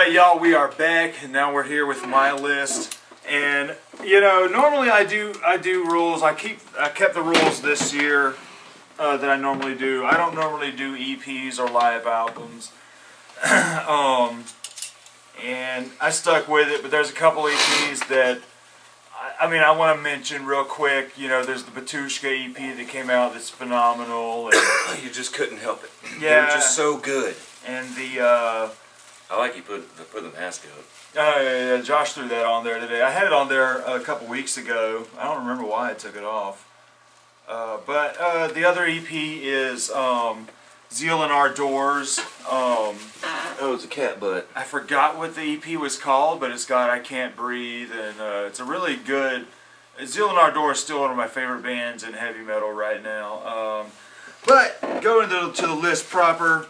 Alright y'all, we are back and now we're here with my list. And you know, normally I do rules. I kept the rules this year that I normally do. I don't normally do EPs or live albums. And I stuck with it, but there's a couple EPs that I want to mention real quick. You know, there's the Batushka EP that came out that's phenomenal. And you just couldn't help it. Yeah. They're just so good. And the I like you put the mask up. Yeah, Josh threw that on there today. I had it on there a couple weeks ago. I don't remember why I took it off. But the other EP is Zeal in Our Doors. Oh, it's a cat butt. I forgot what the EP was called, but it's got I Can't Breathe, and it's a really good... Zeal in Our Doors is still one of my favorite bands in heavy metal right now. But going to the list proper...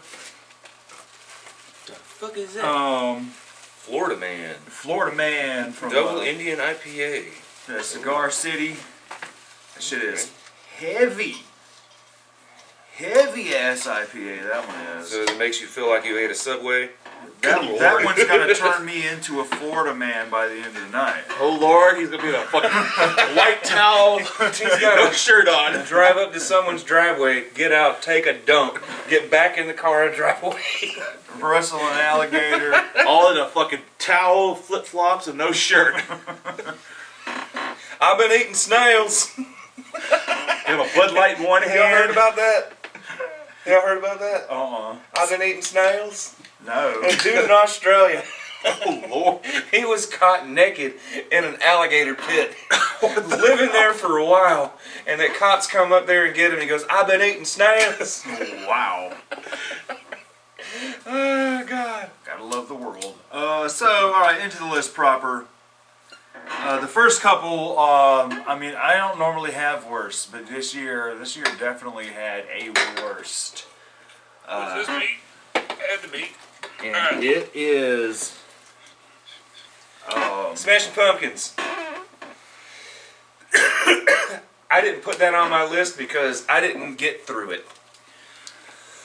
The fuck is that? Florida Man. Florida Man from Double Indian IPA. Cigar City. That shit is heavy. Heavy ass IPA, that one is. So it makes you feel like you ate a Subway? That one's gonna turn me into a Florida man by the end of the night. Oh Lord, he's gonna be in a fucking white towel. He's got no shirt on. Drive up to someone's driveway, get out, take a dump, get back in the car and drive away. Wrestle an alligator. All in a fucking towel, flip flops, and no shirt. I've been eating snails. You have a Bud Light in one hand. Y'all heard about that? Y'all heard about that? I've been eating snails. No. A dude in Australia. Oh Lord. He was caught naked in an alligator pit. Living there for a while. And the cops come up there and get him. He goes, I've been eating snails. Wow. Oh, God. Gotta love the world. Alright, into the list proper. The first couple, I don't normally have worst, but this year definitely had a worst. What's this meat? Add the meat. And it is... Smashing Pumpkins. I didn't put that on my list because I didn't get through it.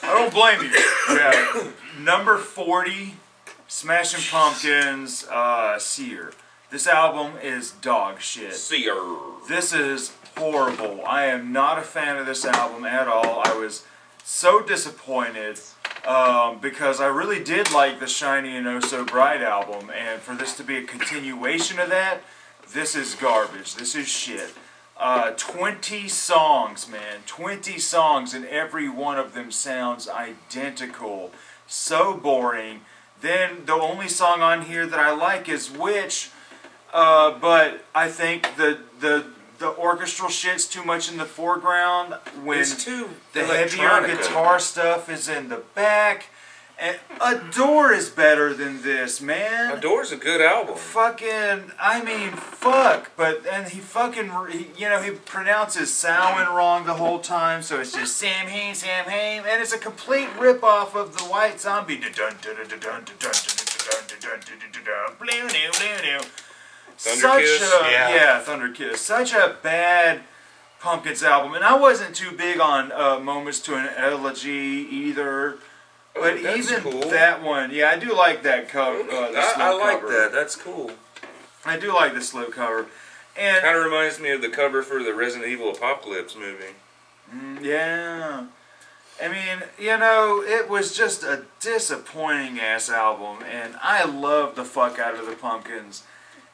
I don't blame you. Yeah. Number 40, Smashing Pumpkins, Seer. This album is dog shit. Seer. This is horrible. I am not a fan of this album at all. I was so disappointed because I really did like the Shiny and Oh So Bright album, and for this to be a continuation of that, this is garbage. This is shit. 20 songs, man. 20 songs, and every one of them sounds identical. So boring. Then the only song on here that I like is Witch, but I think the orchestral shit's too much in the foreground when It's too the heavier guitar stuff is in the back. And Adore is better than this, man. Adore's a good album. Fucking, fuck. But, and he pronounces Samhain wrong the whole time, so it's just Samhain, Samhain, and it's a complete rip-off of the White Zombie. Thunder Kiss. Such a bad Pumpkins album, and I wasn't too big on Moments to an Elegy either. But even cool. that one, yeah, I do like that cover. I like that. That's cool. I do like the slip cover, and Kind of reminds me of the cover for the Resident Evil Apocalypse movie. Yeah, it was just a disappointing ass album, and I love the fuck out of the Pumpkins.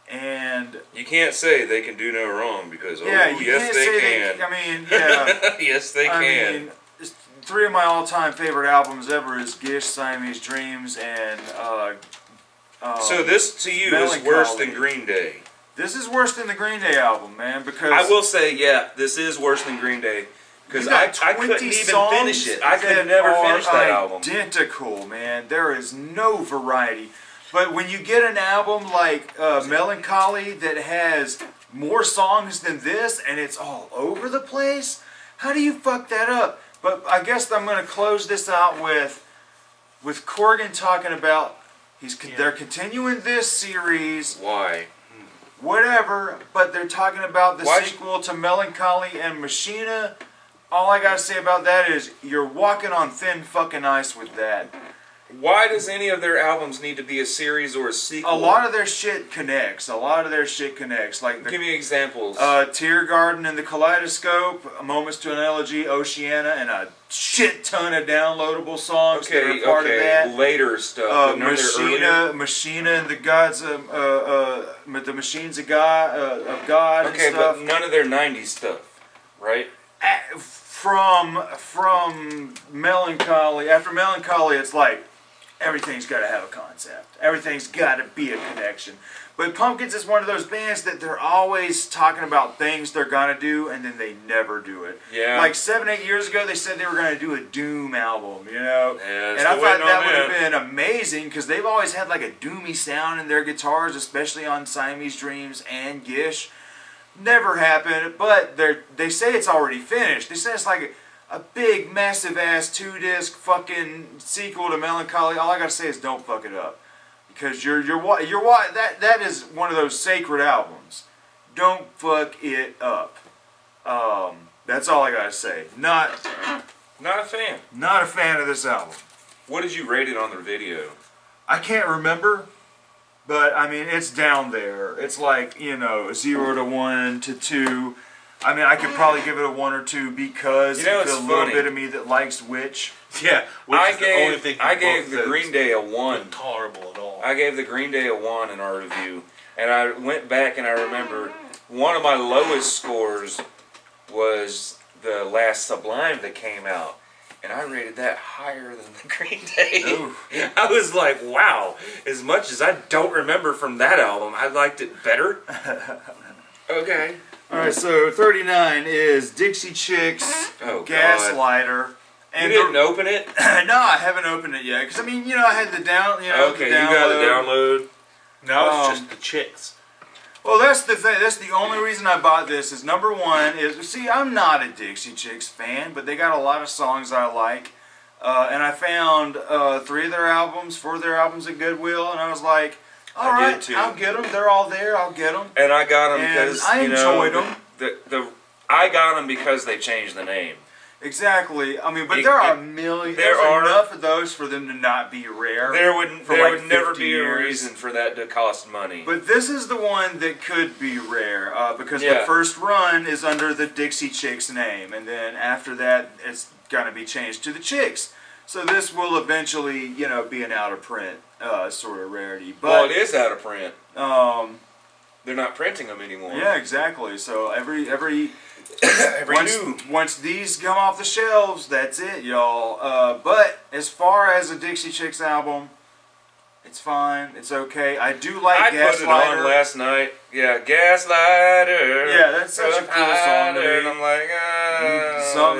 And you can't say they can do no wrong because yes they can. Yes they can. Three of my all-time favorite albums ever is Gish, Siamese Dreams, and so this to you Melancholy. is worse than Green Day. This is worse than the Green Day album, man. Because I will say, yeah, this is worse than Green Day because I couldn't even finish it. I could never finish that album. Identical, man. There is no variety. But when you get an album like Melancholy that has more songs than this and it's all over the place, how do you fuck that up? But I guess I'm going to close this out with Corgan talking about they're continuing this series. Why? Whatever, but they're talking about the sequel to Melancholy and Machina. All I gotta say about that is you're walking on thin fucking ice with that. Why does any of their albums need to be a series or a sequel? A lot of their shit connects. Like Give me examples. Tear Garden and the Kaleidoscope, Moments to an Elegy, Oceana, and a shit ton of downloadable songs that are part of that. Later stuff. Machina and the Gods, the Machines of God. Okay, and stuff. but none of their '90s stuff, right? From Melancholy, after Melancholy, it's like everything's got to have a concept. Everything's got to be a connection. But Pumpkins is one of those bands that they're always talking about things they're gonna do, and then they never do it. Yeah. Like 7-8 years ago, they said they were gonna do a Doom album, you know. Yeah, and I thought that would have been amazing because they've always had like a doomy sound in their guitars, especially on Siamese Dreams and Gish. Never happened, but they say it's already finished. They say it's like a big, massive ass 2-disc fucking sequel to Melancholy. All I gotta say is don't fuck it up, because that is one of those sacred albums. Don't fuck it up. That's all I gotta say. Not a fan. Not a fan of this album. What did you rate it on the video? I can't remember. But, I mean, it's down there. It's like, 0 to 1 to 2. I mean, I could probably give it a 1 or 2 because there's a little bit of me that likes Witch. Yeah, I gave the Green Day a 1. Horrible at all. I gave the Green Day a 1 in our review. And I went back and I remember one of my lowest scores was the last Sublime that came out. And I rated that higher than the Green Day. Ooh. I was like, wow, as much as I don't remember from that album, I liked it better. Okay. Alright, so 39 is Dixie Chicks, Gaslighter. And you didn't open it? No, I haven't opened it yet. Because, I mean, I had the okay, you got the download. No, it's just the Chicks. Well, that's the thing. That's the only reason I bought this. Is number one is, see, I'm not a Dixie Chicks fan, but they got a lot of songs I like, and I found 4 of their albums at Goodwill, and I was like, all right, I'll get them. They're all there. I'll get them. And I got them because I enjoyed them. I got them because they changed the name. Exactly. I mean, but there are a million. There's enough of those for them to not be rare. There would never be a reason for that to cost money. But this is the one that could be rare because the first run is under the Dixie Chicks name, and then after that, it's gonna be changed to the Chicks. So this will eventually, be an out of print sort of rarity. But, well, it is out of print. They're not printing them anymore. Yeah, exactly. So once these come off the shelves, that's it, y'all. But as far as a Dixie Chicks album, it's fine. It's okay. I do like Gaslighter. I put it on last night. Yeah, Gaslighter. Yeah, that's such a cool song to me. And I'm like,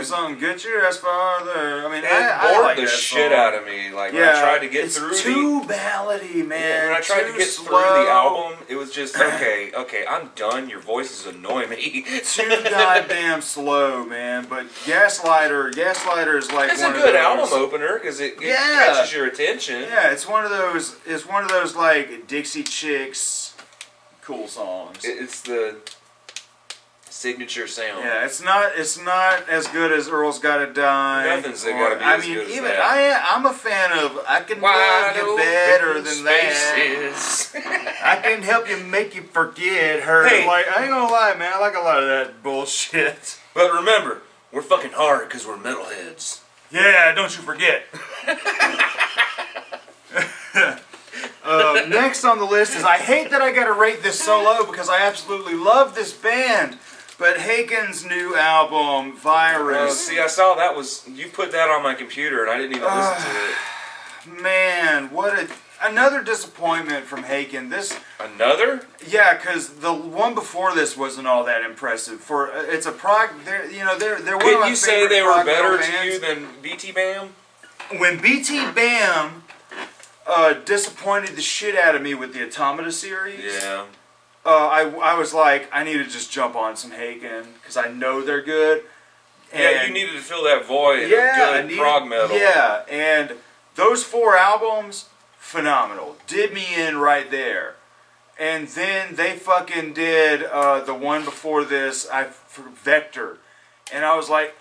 something, get your ass farther. I mean, I bored like the that shit song. out of me. Like when I tried to get through it's too ballady, man. When I tried to get through the album, it was just okay, I'm done. Your voices annoy me. Too goddamn slow, man. But Gaslighter is like it's a good album opener because it catches your attention. Yeah, it's one of those. It's one of those like Dixie Chicks cool songs. It's the signature sound. Yeah, it's not as good as Earl's Gotta Die. Nothing's gotta be as good as that. I'm a fan of I Can Love You Better Than That. I can help you, make you forget her. Hey. Like, I ain't gonna lie, man, I like a lot of that bullshit. But remember, we're fucking hard because we're metalheads. Yeah, don't you forget. Next on the list is, I hate that I gotta rate this so low because I absolutely love this band, but Haken's new album, Virus. See, I saw that you put that on my computer and I didn't even listen to it. Man, another disappointment from Haken. Another? Yeah, because the one before this wasn't all that impressive. It's a prog. They're one of my favorite prog Didn't you say they were better bands. to you than BT Bam? When BT Bam disappointed the shit out of me with the Automata series. Yeah. I was like, I need to just jump on some Haken because I know they're good. And yeah, you needed to fill that void of good prog metal. Yeah, and those 4 albums, phenomenal. Did me in right there. And then they fucking did the one before this, Vector. And I was like,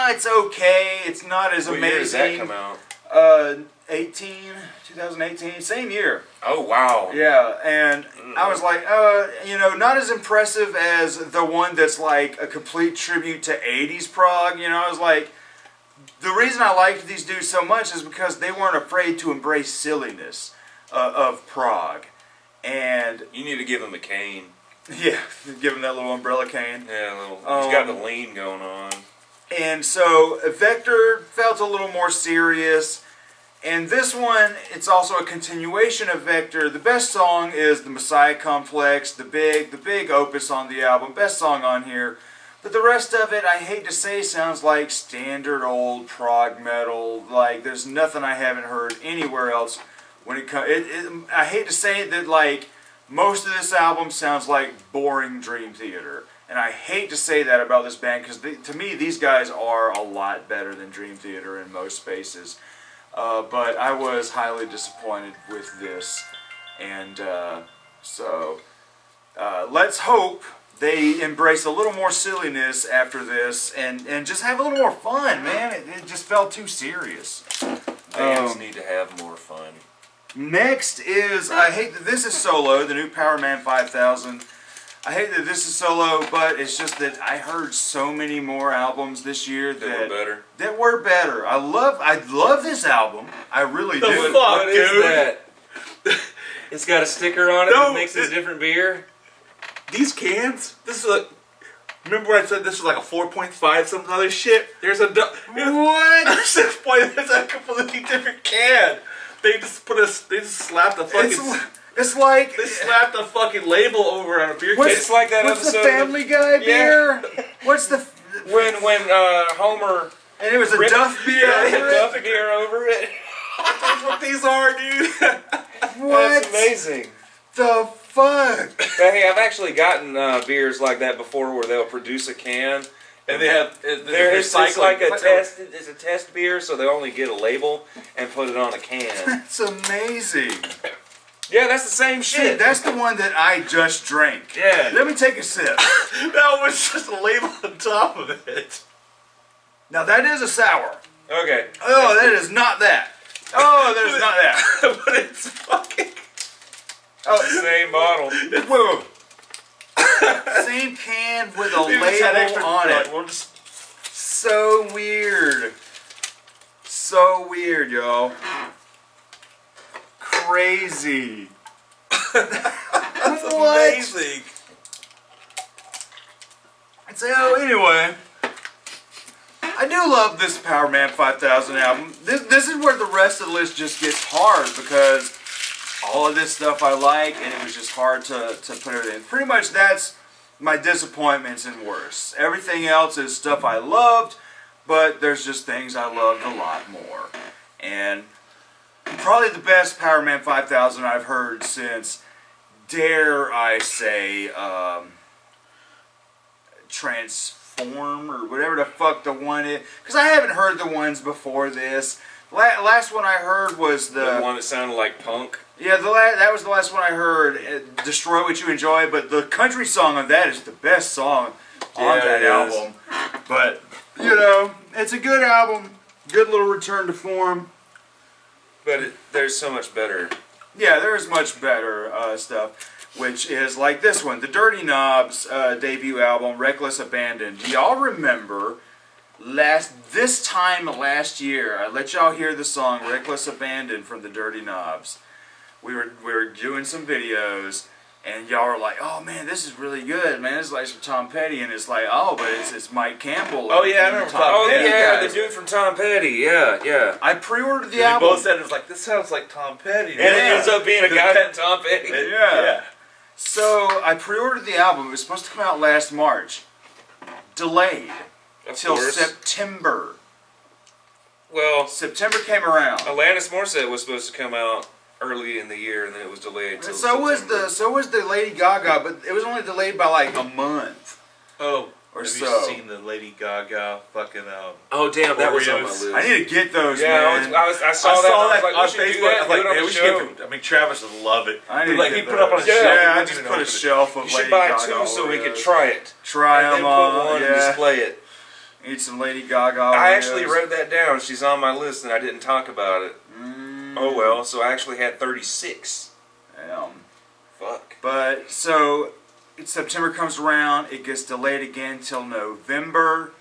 it's okay. It's not as amazing. What year did that come out? 2018, same year. Oh wow. Yeah, and I was like, not as impressive as the one that's like a complete tribute to 80s prog. I was like, the reason I liked these dudes so much is because they weren't afraid to embrace silliness of prog. And You need to give him a cane. yeah, give him that little umbrella cane. Yeah, he's got the lean going on. And so Vector felt a little more serious. And this one, it's also a continuation of Vector. The best song is the Messiah Complex, the big opus on the album, best song on here. But the rest of it, I hate to say, sounds like standard old prog metal. Like there's nothing I haven't heard anywhere else when it comes. I hate to say it, that like most of this album sounds like boring Dream Theater. And I hate to say that about this band because to me these guys are a lot better than Dream Theater in most spaces. But I was highly disappointed with this, and so let's hope they embrace a little more silliness after this, and just have a little more fun, man. It just felt too serious. Bands need to have more fun. Next is, I hate that this is solo, the new Power Man 5000. I hate that this is solo, but it's just that I heard so many more albums this year That were better. that were better. I love this album. I really do. fuck, What is dude? that? It's got a sticker on it No, that makes it a different beer. These cans, this is a. Remember when I said this was like a 4.5 some other shit? There's a. What? There's a completely different can. They just slapped the fucking. It's like They slapped the fucking label over on a beer what's, can. It's like that what's episode the Family Guy beer? What's the when Homer and it was a ripped Duff beer. a over it? Duff beer over it. That's what these are, dude. What That's amazing. the fuck? But hey, I've actually gotten beers like that before, where they'll produce a can. And they have. It's like a test. It's a test beer, so they only get a label and put it on a can. That's amazing. Yeah, that's the same See, shit. that's the one that I just drank. Yeah. Let me take a sip. That was just a label on top of it. Now that is a sour. Okay. Oh, that is not that. Oh, that is not that. But it's fucking. Oh, Same bottle. whoa. Same can with a label on it. We'll just. So weird. So weird, y'all. Crazy. That's What? amazing. So anyway, I do love this Power Man 5000 album. This is where the rest of the list just gets hard because all of this stuff I like, and it was just hard to put it in. Pretty much that's my disappointments and worse. Everything else is stuff I loved, but there's just things I loved a lot more. And probably the best Power Man 5000 I've heard since, dare I say, Transform or whatever the fuck the one is. Because I haven't heard the ones before this. Last one I heard was The one that sounded like punk. yeah, that was the last one I heard. Destroy What You Enjoy, but the country song on that is the best song on Yeah, that it album. But it's a good album. Good little return to form. But there's so much better. Yeah, there's much better stuff, which is like this one, the Dirty Knobs debut album, Reckless Abandon. Do y'all remember this time last year, I let y'all hear the song Reckless Abandon from the Dirty Knobs. We were doing some videos, and y'all were like, "Oh man, this is really good, man. It's like some Tom Petty," and it's like, "Oh, but it's Mike Campbell." Oh, yeah, I and remember Tom Tom Petty yeah, guys. the dude from Tom Petty. Yeah. I pre-ordered the They album. both said it was like, this sounds like Tom Petty. And it ends up being a guy from Tom Petty. Yeah. So I pre-ordered the album. It was supposed to come out last March. Delayed Of till course. September. Well, September came around. Alanis Morissette was supposed to come out early in the year, and then it was delayed till So was September. the Lady Gaga, but it was only delayed by like a month Oh, or have so. you seen the Lady Gaga fucking Oh damn, that was on my Oreos? list. I need to get those, Yeah, man. I saw that. I was like, on we should Facebook. do that. I was like, do it on man, the we should show. get. I mean, Travis would love it. I need Like, to he get put up on those. a shelf. Yeah, He I wouldn't just even put a open it. shelf of You should Lady buy Gaga two so we Oreos. could try it. Try and then them put on. one and Yeah. display it. Need some Lady Gaga. I Oreos. actually wrote that down. She's on my list, and I didn't talk about it. Oh well. So I actually had 36. Fuck. But so September comes around. It gets delayed again till November,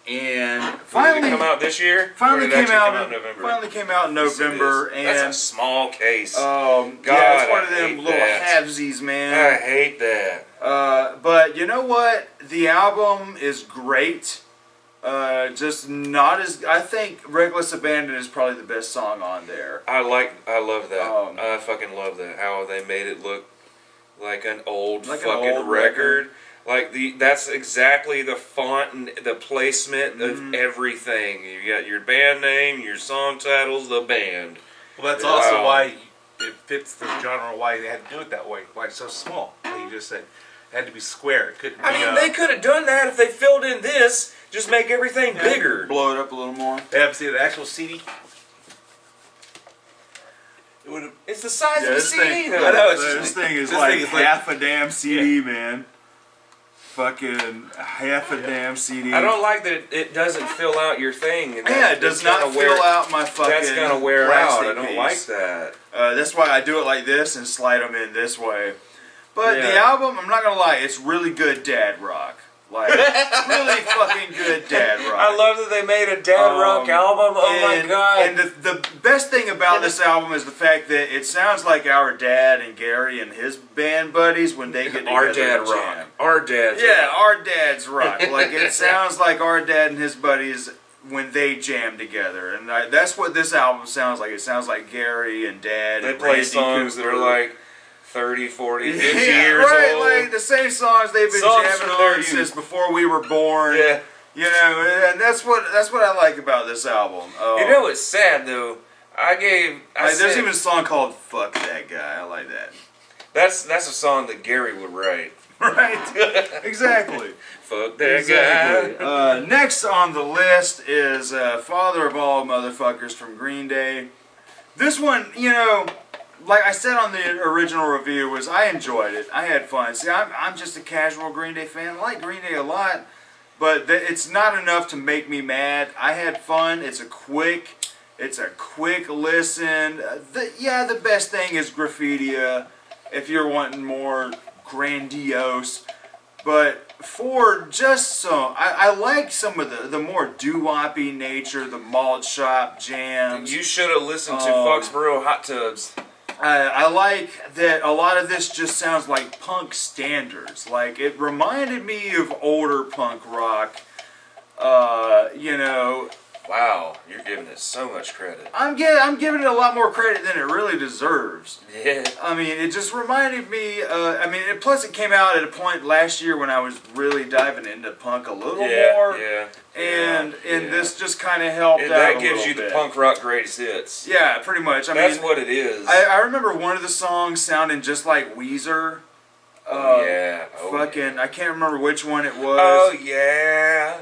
and finally did it come out this year. Finally Or did it came actually out. come in November. Finally came out in November, Yes, and that's a small case. yeah, it's one of I them hate little that. halvesies, I man. hate that. But you know what? The album is great. Just not as I think Reckless Abandon is probably the best song on there. I love that. I fucking love that. How they made it look like an old fucking record. Like that's exactly the font and the placement of everything. You got your band name, your song titles, the band. Well, that's also why it fits the genre. Why they had to do it that way. Why it's so small. Like you just said, it had to be square. It couldn't. I mean, they could have done that if they filled in this. Just make everything bigger. Blow it up a little more. They have to see the actual CD. It's the size of a This CD, thing, though. I know, this thing is like like half a damn CD, man. Fucking half a damn CD. I don't like that it doesn't fill out your thing. And Yeah, it does not fill out my fucking. That's gonna wear out. I plastic don't like piece. that. That's why I do it like this and slide them in this way. But Yeah. the album, I'm not gonna lie, it's really good dad rock. Like really fucking good dad rock. I love that they made a dad rock album. Oh my god! And the best thing about this album is the fact that it sounds like our dad and Gary and his band buddies when they get together. Our dad and rock. jam. Our dad's Yeah, rock. our dad's rock. Like it sounds like our dad and his buddies when they jam together, and that's what this album sounds like. It sounds like Gary and Dad. They and play Randy songs that Cooper. are like 30, 40, 50 yeah, years right, old. like the same songs they've been Songs jamming from their on youth. since before we were born. Yeah. You know, and that's what I like about this album. You know what's sad though? There's even a song called "Fuck That Guy." I like that. That's a song that Gary would write. Right? Exactly. Fuck that Exactly. guy. Next on the list is "Father of All Motherfuckers" from Green Day. This one, you know, like I said on the original review, was I enjoyed it. I had fun. See, I'm just a casual Green Day fan. I like Green Day a lot, but it's not enough to make me mad. I had fun. It's a quick listen. The best thing is Graffitia, if you're wanting more grandiose. But for just so, I like some of the more doo-woppy nature, the malt shop jams. You should have listened to Foxborough Hot Tubs. I like that a lot of this just sounds like punk standards. Like, it reminded me of older punk rock. You know, Wow, you're giving it so much credit. I'm giving it a lot more credit than it really deserves. Yeah. I mean, it just reminded me. Plus it came out at a point last year when I was really diving into punk a little more. Yeah. And this just kind of helped out That a gives little you the bit. punk rock greatest hits. Yeah, pretty much. That's what it is. I remember one of the songs sounding just like Weezer. Yeah. I can't remember which one it was. Oh yeah.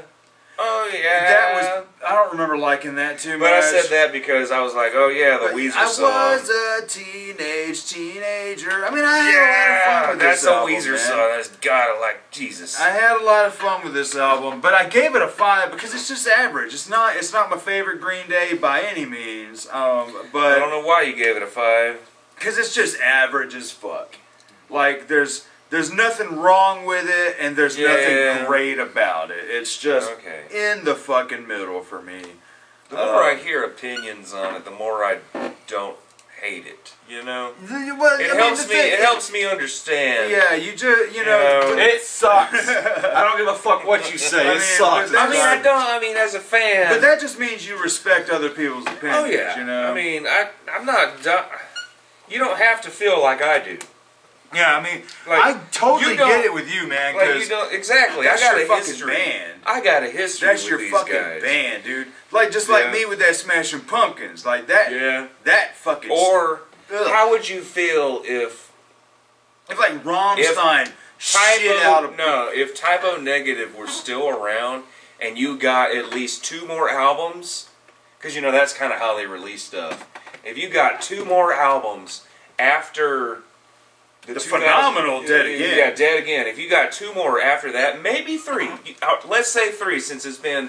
Oh yeah. That was. I don't remember liking that too much. But I said that because I was like, oh yeah, the Weezer song. I was a teenager. I mean, I had a lot of fun with that's this a album, Weezer man. song. That's gotta like Jesus. I had a lot of fun with this album, but I gave it a 5 because it's just average. It's not my favorite Green Day by any means. But I don't know why you gave it a 5. because it's just average as fuck. Like there's nothing wrong with it, and there's nothing great about it. It's just in the fucking middle for me. The more I hear opinions on it, the more I don't hate it. You know, it helps me understand. Yeah, you know, it sucks. I don't give a fuck what you say. It sucks. I mean, as a fan. But that just means you respect other people's opinions. Oh yeah. You know. I mean, I'm not. You don't have to feel like I do. Yeah, I mean, like, I totally get it with you, man. Like you don't exactly. That's I got your a fucking history. band. I got a history. That's with your these fucking guys. band, dude. Like like me with that Smashing Pumpkins, like that. Yeah. That fucking. Or ugh. how would you feel if like Rammstein shit out of if Typo Negative were still around and you got at least 2 more albums, because you know that's kind of how they release stuff. If you got 2 more albums after the phenomenal Dead Again. Yeah, Dead Again. If you got 2 more after that, maybe 3. Let's say 3, since it's been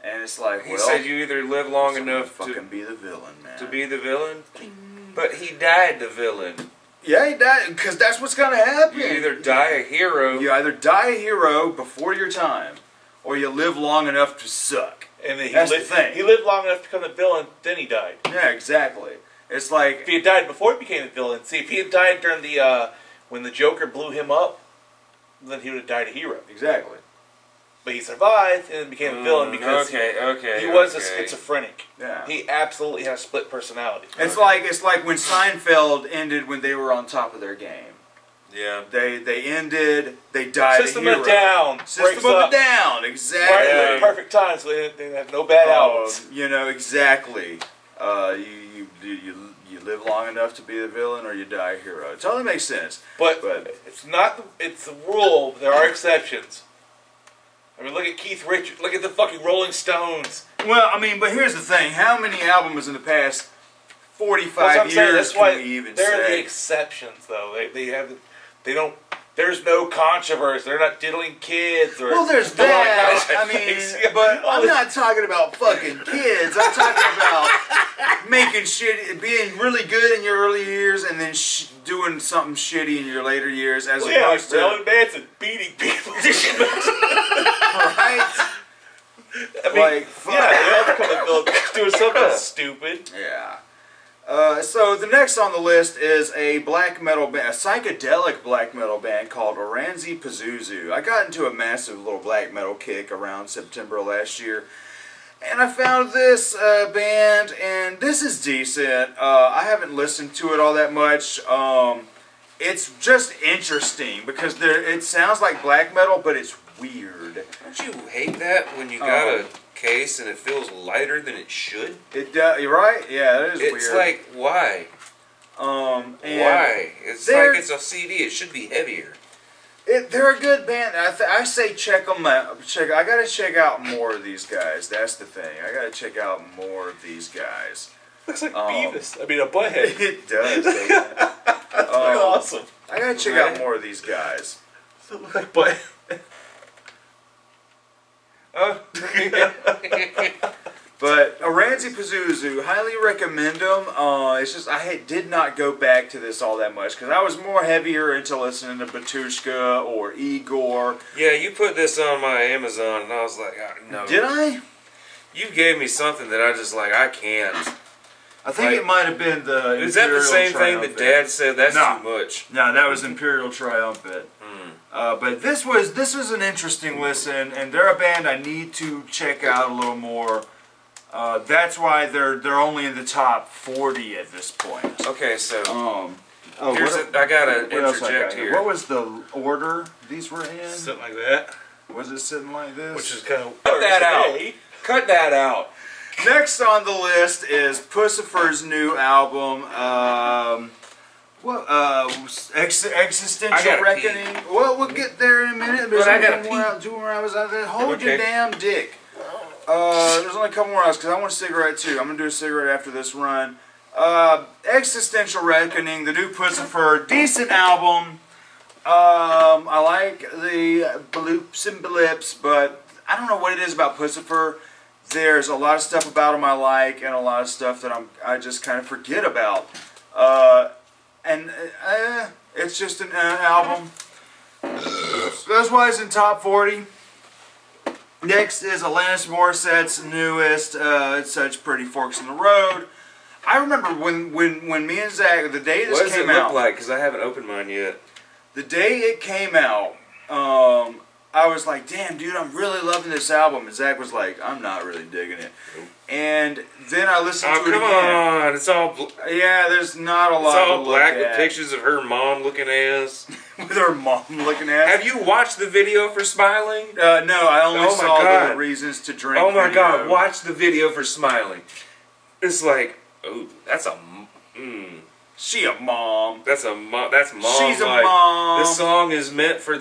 And it's like, He said you either live long enough fucking be the villain, man. to be the villain, but he died the villain. Yeah, he died, because that's what's gonna happen. You either die a hero. You either die a hero before your time, or you live long enough to suck. And then That's the thing. He lived long enough to become the villain, then he died. Yeah, exactly. It's like, If he had died before he became the villain, see, if he had died during the when the Joker blew him up, then he would have died a hero. exactly. But he survived and then became a villain because he was a schizophrenic. Yeah. He absolutely has split personality. It's like when Seinfeld ended when they were on top of their game. Yeah. They ended. They died. System a of hero. System System of a Down. Exactly. Right at the perfect time, so they have no bad albums. You know exactly. You live long enough to be the villain, or you die a hero. It totally makes sense. But it's not. It's the rule. There are exceptions. I mean, look at Keith Richards. Look at the fucking Rolling Stones. Well, I mean, but here's the thing: how many albums in the past 45 years That's why can we even they're say? the exceptions, though. They don't. There's no controversy. They're not diddling kids or. Well, there's that. I mean, but I'm not talking about fucking kids. I'm talking about making shit, being really good in your early years, and then doing something shitty in your later years, as opposed to Marilyn Manson beating people. right. I mean, Like, fuck. yeah, they all become a villain doing something stupid. Yeah. So the next on the list is a black metal band, a psychedelic black metal band called Oranzi Pazuzu. I got into a massive little black metal kick around September last year, and I found this band, and this is decent. I haven't listened to it all that much. It's just interesting because it sounds like black metal, but it's weird. Don't you hate that when you got a case and it feels lighter than it should? You're right. Yeah, it is weird. It's like, why? And why? It's like it's a CD. It should be heavier. They're a good band. I say check them out. I gotta check out more of these guys. That's the thing. I gotta check out more of these guys. Looks like Beavis. I mean, a butthead. It does. Doesn't it? That's awesome. I gotta check out more of these guys. Does it look like butthead? But Oranzi Pazuzu, highly recommend them. It's just I did not go back to this all that much because I was more heavier into listening to Batushka or Igor. Yeah, you put this on my Amazon and I was like, no. Did I? You gave me something that I just like, I can't. I think it might have been the. Is that the same thing that Dad said? That's No. too much. No, that was Imperial Triumphant. But this was an interesting listen, and they're a band I need to check out a little more. That's why they're only in the top 40 at this point. Okay, so I gotta interject here. What was the order these were in? Something like that. Was it sitting like this? Which is kind of... Cut that out. Cut that out. Next on the list is Pussifer's new album. Existential Reckoning. Pee. Well, we'll get there in a minute. There's But I only gotta two more hours out there. Hold Okay. your damn dick. There's only a couple more hours because I want a cigarette too. I'm gonna do a cigarette after this run. Existential Reckoning, the new Pussifer, decent album. I like the bloops and blips, but I don't know what it is about Pussifer. There's a lot of stuff about him I like, and a lot of stuff that I just kind of forget about. It's just an album. That's why it's in top 40. Next is Alanis Morissette's newest. It's such pretty forks in the road. I remember when me and Zach, the day this What does came it look out, like? Because I haven't opened mine yet. the day it came out, I was like, damn, dude, I'm really loving this album. And Zach was like, I'm not really digging it. And then I listened to it come again. on. It's all Yeah, there's not a lot it's all to black look with at. pictures of her mom looking ass. With her mom looking at. Have you watched the video for Smiling? No, I only Oh my saw God. the reasons to drink. Oh my video. God! Watch the video for Smiling. It's like, oh, that's a. She a mom. That's a mom. That's mom. She's a like, mom. This song is meant for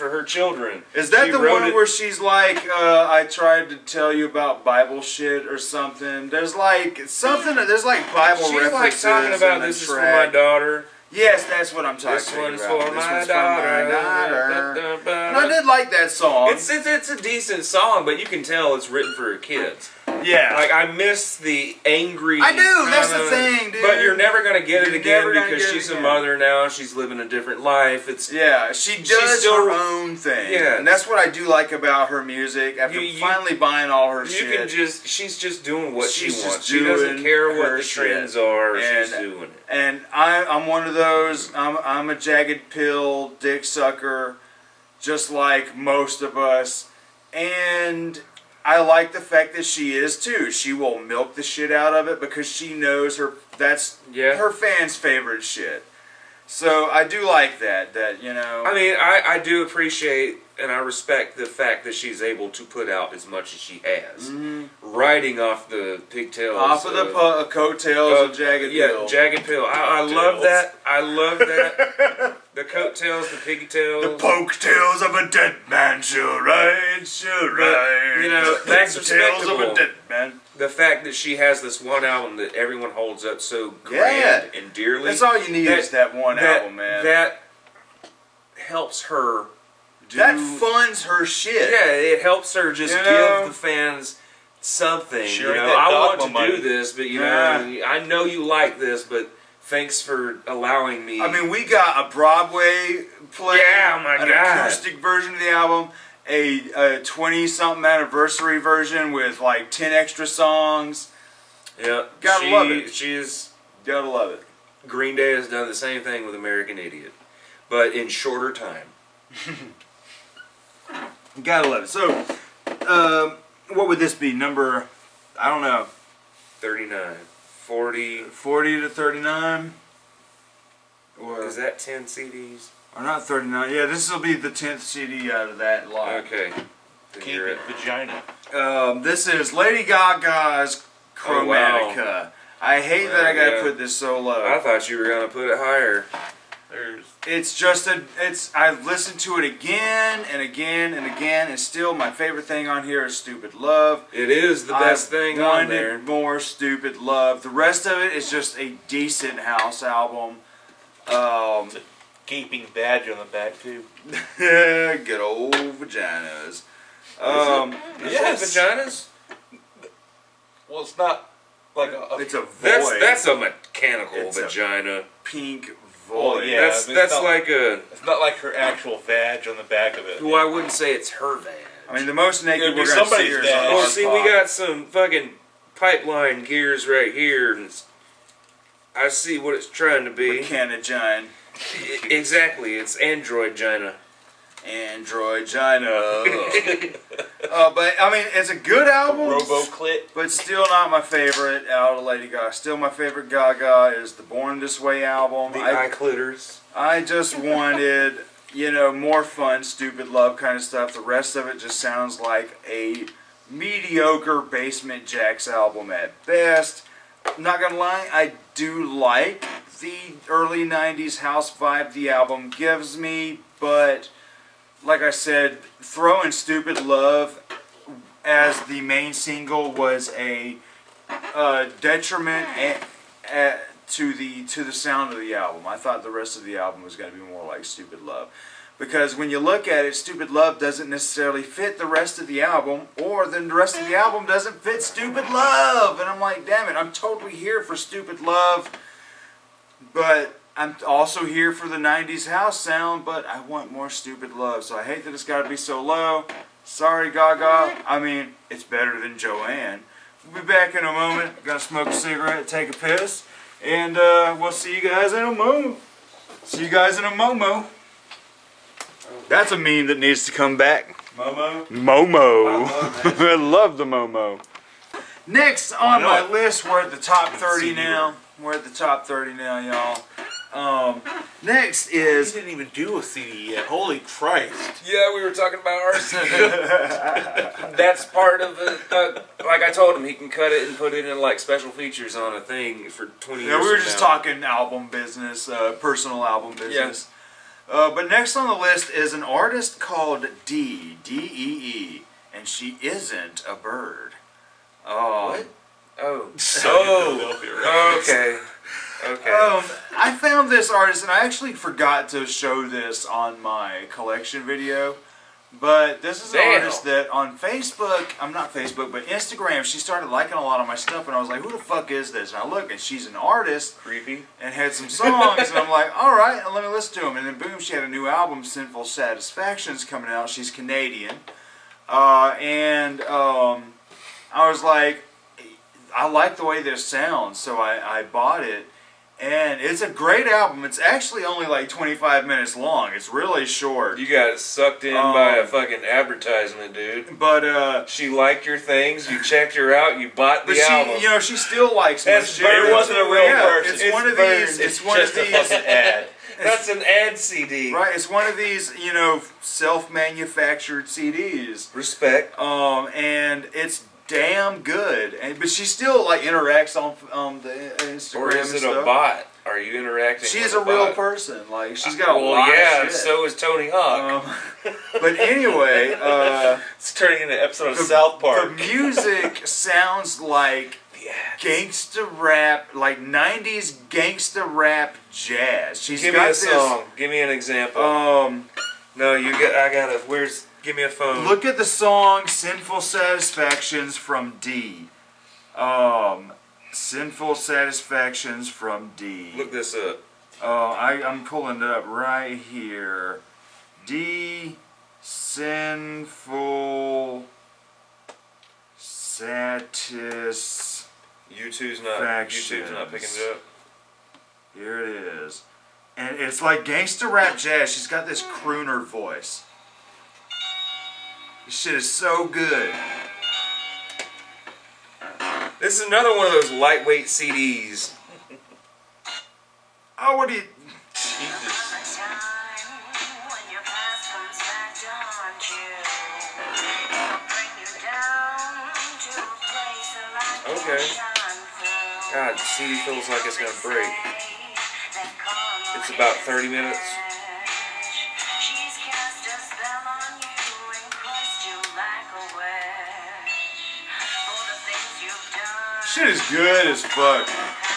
her children. Is that She the wrote one it- where she's like, I tried to tell you about Bible shit or something? There's like something. There's like Bible She's references. like talking about in the this is for track. my daughter. Yes, that's what I'm talking This one's about. for my daughter. And I did like that song. It's a decent song, but you can tell it's written for kids. Yeah. Like, I miss the angry. I do. That's the thing, dude. But you're never gonna get it again never gonna because get it she's a again. mother now. She's living a different life. It's She does still- her own thing. Yeah. And that's what I do like about her music. After finally buying all her you shit. can just she's just doing what she She's just wants. She doesn't doing care what her the shit. trends are. And- She's doing it. And I'm one of those. I'm a jagged pill dick sucker, just like most of us. And I like the fact that she is too. She will milk the shit out of it because she knows that's her fans' favorite shit. So I do like that. I mean, I do appreciate and I respect the fact that she's able to put out as much as she has, riding off the pigtails, off of the coattails of Jagged Pill. Yeah, Jagged Pill. I love that. I love that. The coattails, the pigtails, the poke tails of a dead man shall ride, shall ride. You know, that's the tails of a respectable. dead man. The fact that she has this one album that everyone holds up so grand and dearly. That's all you need is that one album, man. That helps her. That funds her shit. Yeah, it helps her just give the fans something. Sure, you know, I want to do this, but you know, I know you like this, but thanks for allowing me. I mean, we got a Broadway play, an acoustic version of the album, a 20-something anniversary version with like 10 extra songs. Yeah, gotta love it. Gotta love it. Green Day has done the same thing with American Idiot, but in shorter time. Gotta love it. So, what would this be? Number, I don't know. 39. 40. 40 to 39? Or is that 10 CDs? Or not 39. Yeah, this will be the 10th CD out of that lot. Okay. Keep it vagina. This is Lady Gaga's Chromatica. Oh, wow. I hate that I gotta put this so low. I thought you were gonna put it higher. It's just I've listened to it again and again and again, and still my favorite thing on here is Stupid Love. It is the best thing on there. I wanted more Stupid Love. The rest of it is just a decent house album. It's a gaping badge on the back too. Good old vaginas. Is that vaginas? Well, it's not like it's a void. That's a mechanical vagina. Pink void. Well, yeah, that's like a. It's not like her actual vag on the back of it. Well, I wouldn't say it's her vag. I mean, the most naked we're gonna see here is vag. on Oh, our see, pod. we got some fucking pipeline gears right here, and I see what it's trying to be. Mechanogine. Exactly, it's android gina. Android Gina. But I mean, it's a good album. Robo-clit. But still not my favorite out of Lady Gaga. Still my favorite Gaga is the Born This Way album. The eye clitters. I just wanted, more fun, Stupid Love kind of stuff. The rest of it just sounds like a mediocre Basement Jaxx album at best. I'm not gonna lie, I do like the early 90s house vibe the album gives me, but like I said, throwing Stupid Love as the main single was a detriment to the sound of the album. I thought the rest of the album was going to be more like Stupid Love. Because when you look at it, Stupid Love doesn't necessarily fit the rest of the album, or then the rest of the album doesn't fit Stupid Love. And I'm like, damn it, I'm totally here for Stupid Love, but I'm also here for the 90s house sound, but I want more Stupid Love. So I hate that it's got to be so low. Sorry, Gaga. I mean, it's better than Joanne. We'll be back in a moment. Gonna smoke a cigarette, take a piss, and we'll see you guys in a moment. See you guys in a Momo. That's a meme that needs to come back. Momo? Momo. I love the Momo. Next on my list, we're at the top 30 now. We're at the top 30 now, y'all. Next is... We didn't even do a CD yet. Holy Christ. Yeah, we were talking about our CD. That's part of it. Like I told him, he can cut it and put it in like special features on a thing for 20 years. Yeah, we were from just now. talking album business, personal album business. But next on the list is an artist called D-E-E, and she isn't a bird. What? Oh. Okay. I I found this artist, and I actually forgot to show this on my collection video. But this is an artist that on Facebook, I'm not Facebook, but Instagram, she started liking a lot of my stuff, and I was like, who the fuck is this? And I looked, and she's an artist. Creepy. And had some songs, and I'm like, alright, let me listen to them. And then boom, she had a new album, Sinful Satisfactions, coming out. She's Canadian. I was like, I like the way this sounds, so I bought it. And it's a great album. It's actually only like 25 minutes long. It's really short. You got sucked in by a fucking advertisement, dude. But she liked your things. You checked her out. You bought the album. You know, she still likes my shit. It wasn't a real person. It's one of these. It's one of these. Ad. That's an ad CD. Right. It's one of these, you know, self-manufactured CDs. Respect. And it's damn good, but she still like interacts on the Instagram. Or is and it stuff. A bot? Are you interacting? She's with a real bot? person. Like she's got a lot of shit. So is Tony Hawk. But anyway, it's turning into an episode of South Park. The music sounds like gangsta rap, like 90s gangsta rap jazz. Give me a song. Give me an example. No, you get. I gotta. Where's? Give me a phone. Look at the song "Sinful Satisfactions" from D. Sinful Satisfactions from D. Look this up. I'm pulling it up right here. D. Sinful Satis. YouTube's not picking it up. Here it is. And it's like gangsta rap jazz. She's got this crooner voice. This shit is so good. This is another one of those lightweight CDs. Oh, what do you... Jesus. Okay. God, the CD feels like it's gonna break. It's about 30 minutes. Shit is good as fuck.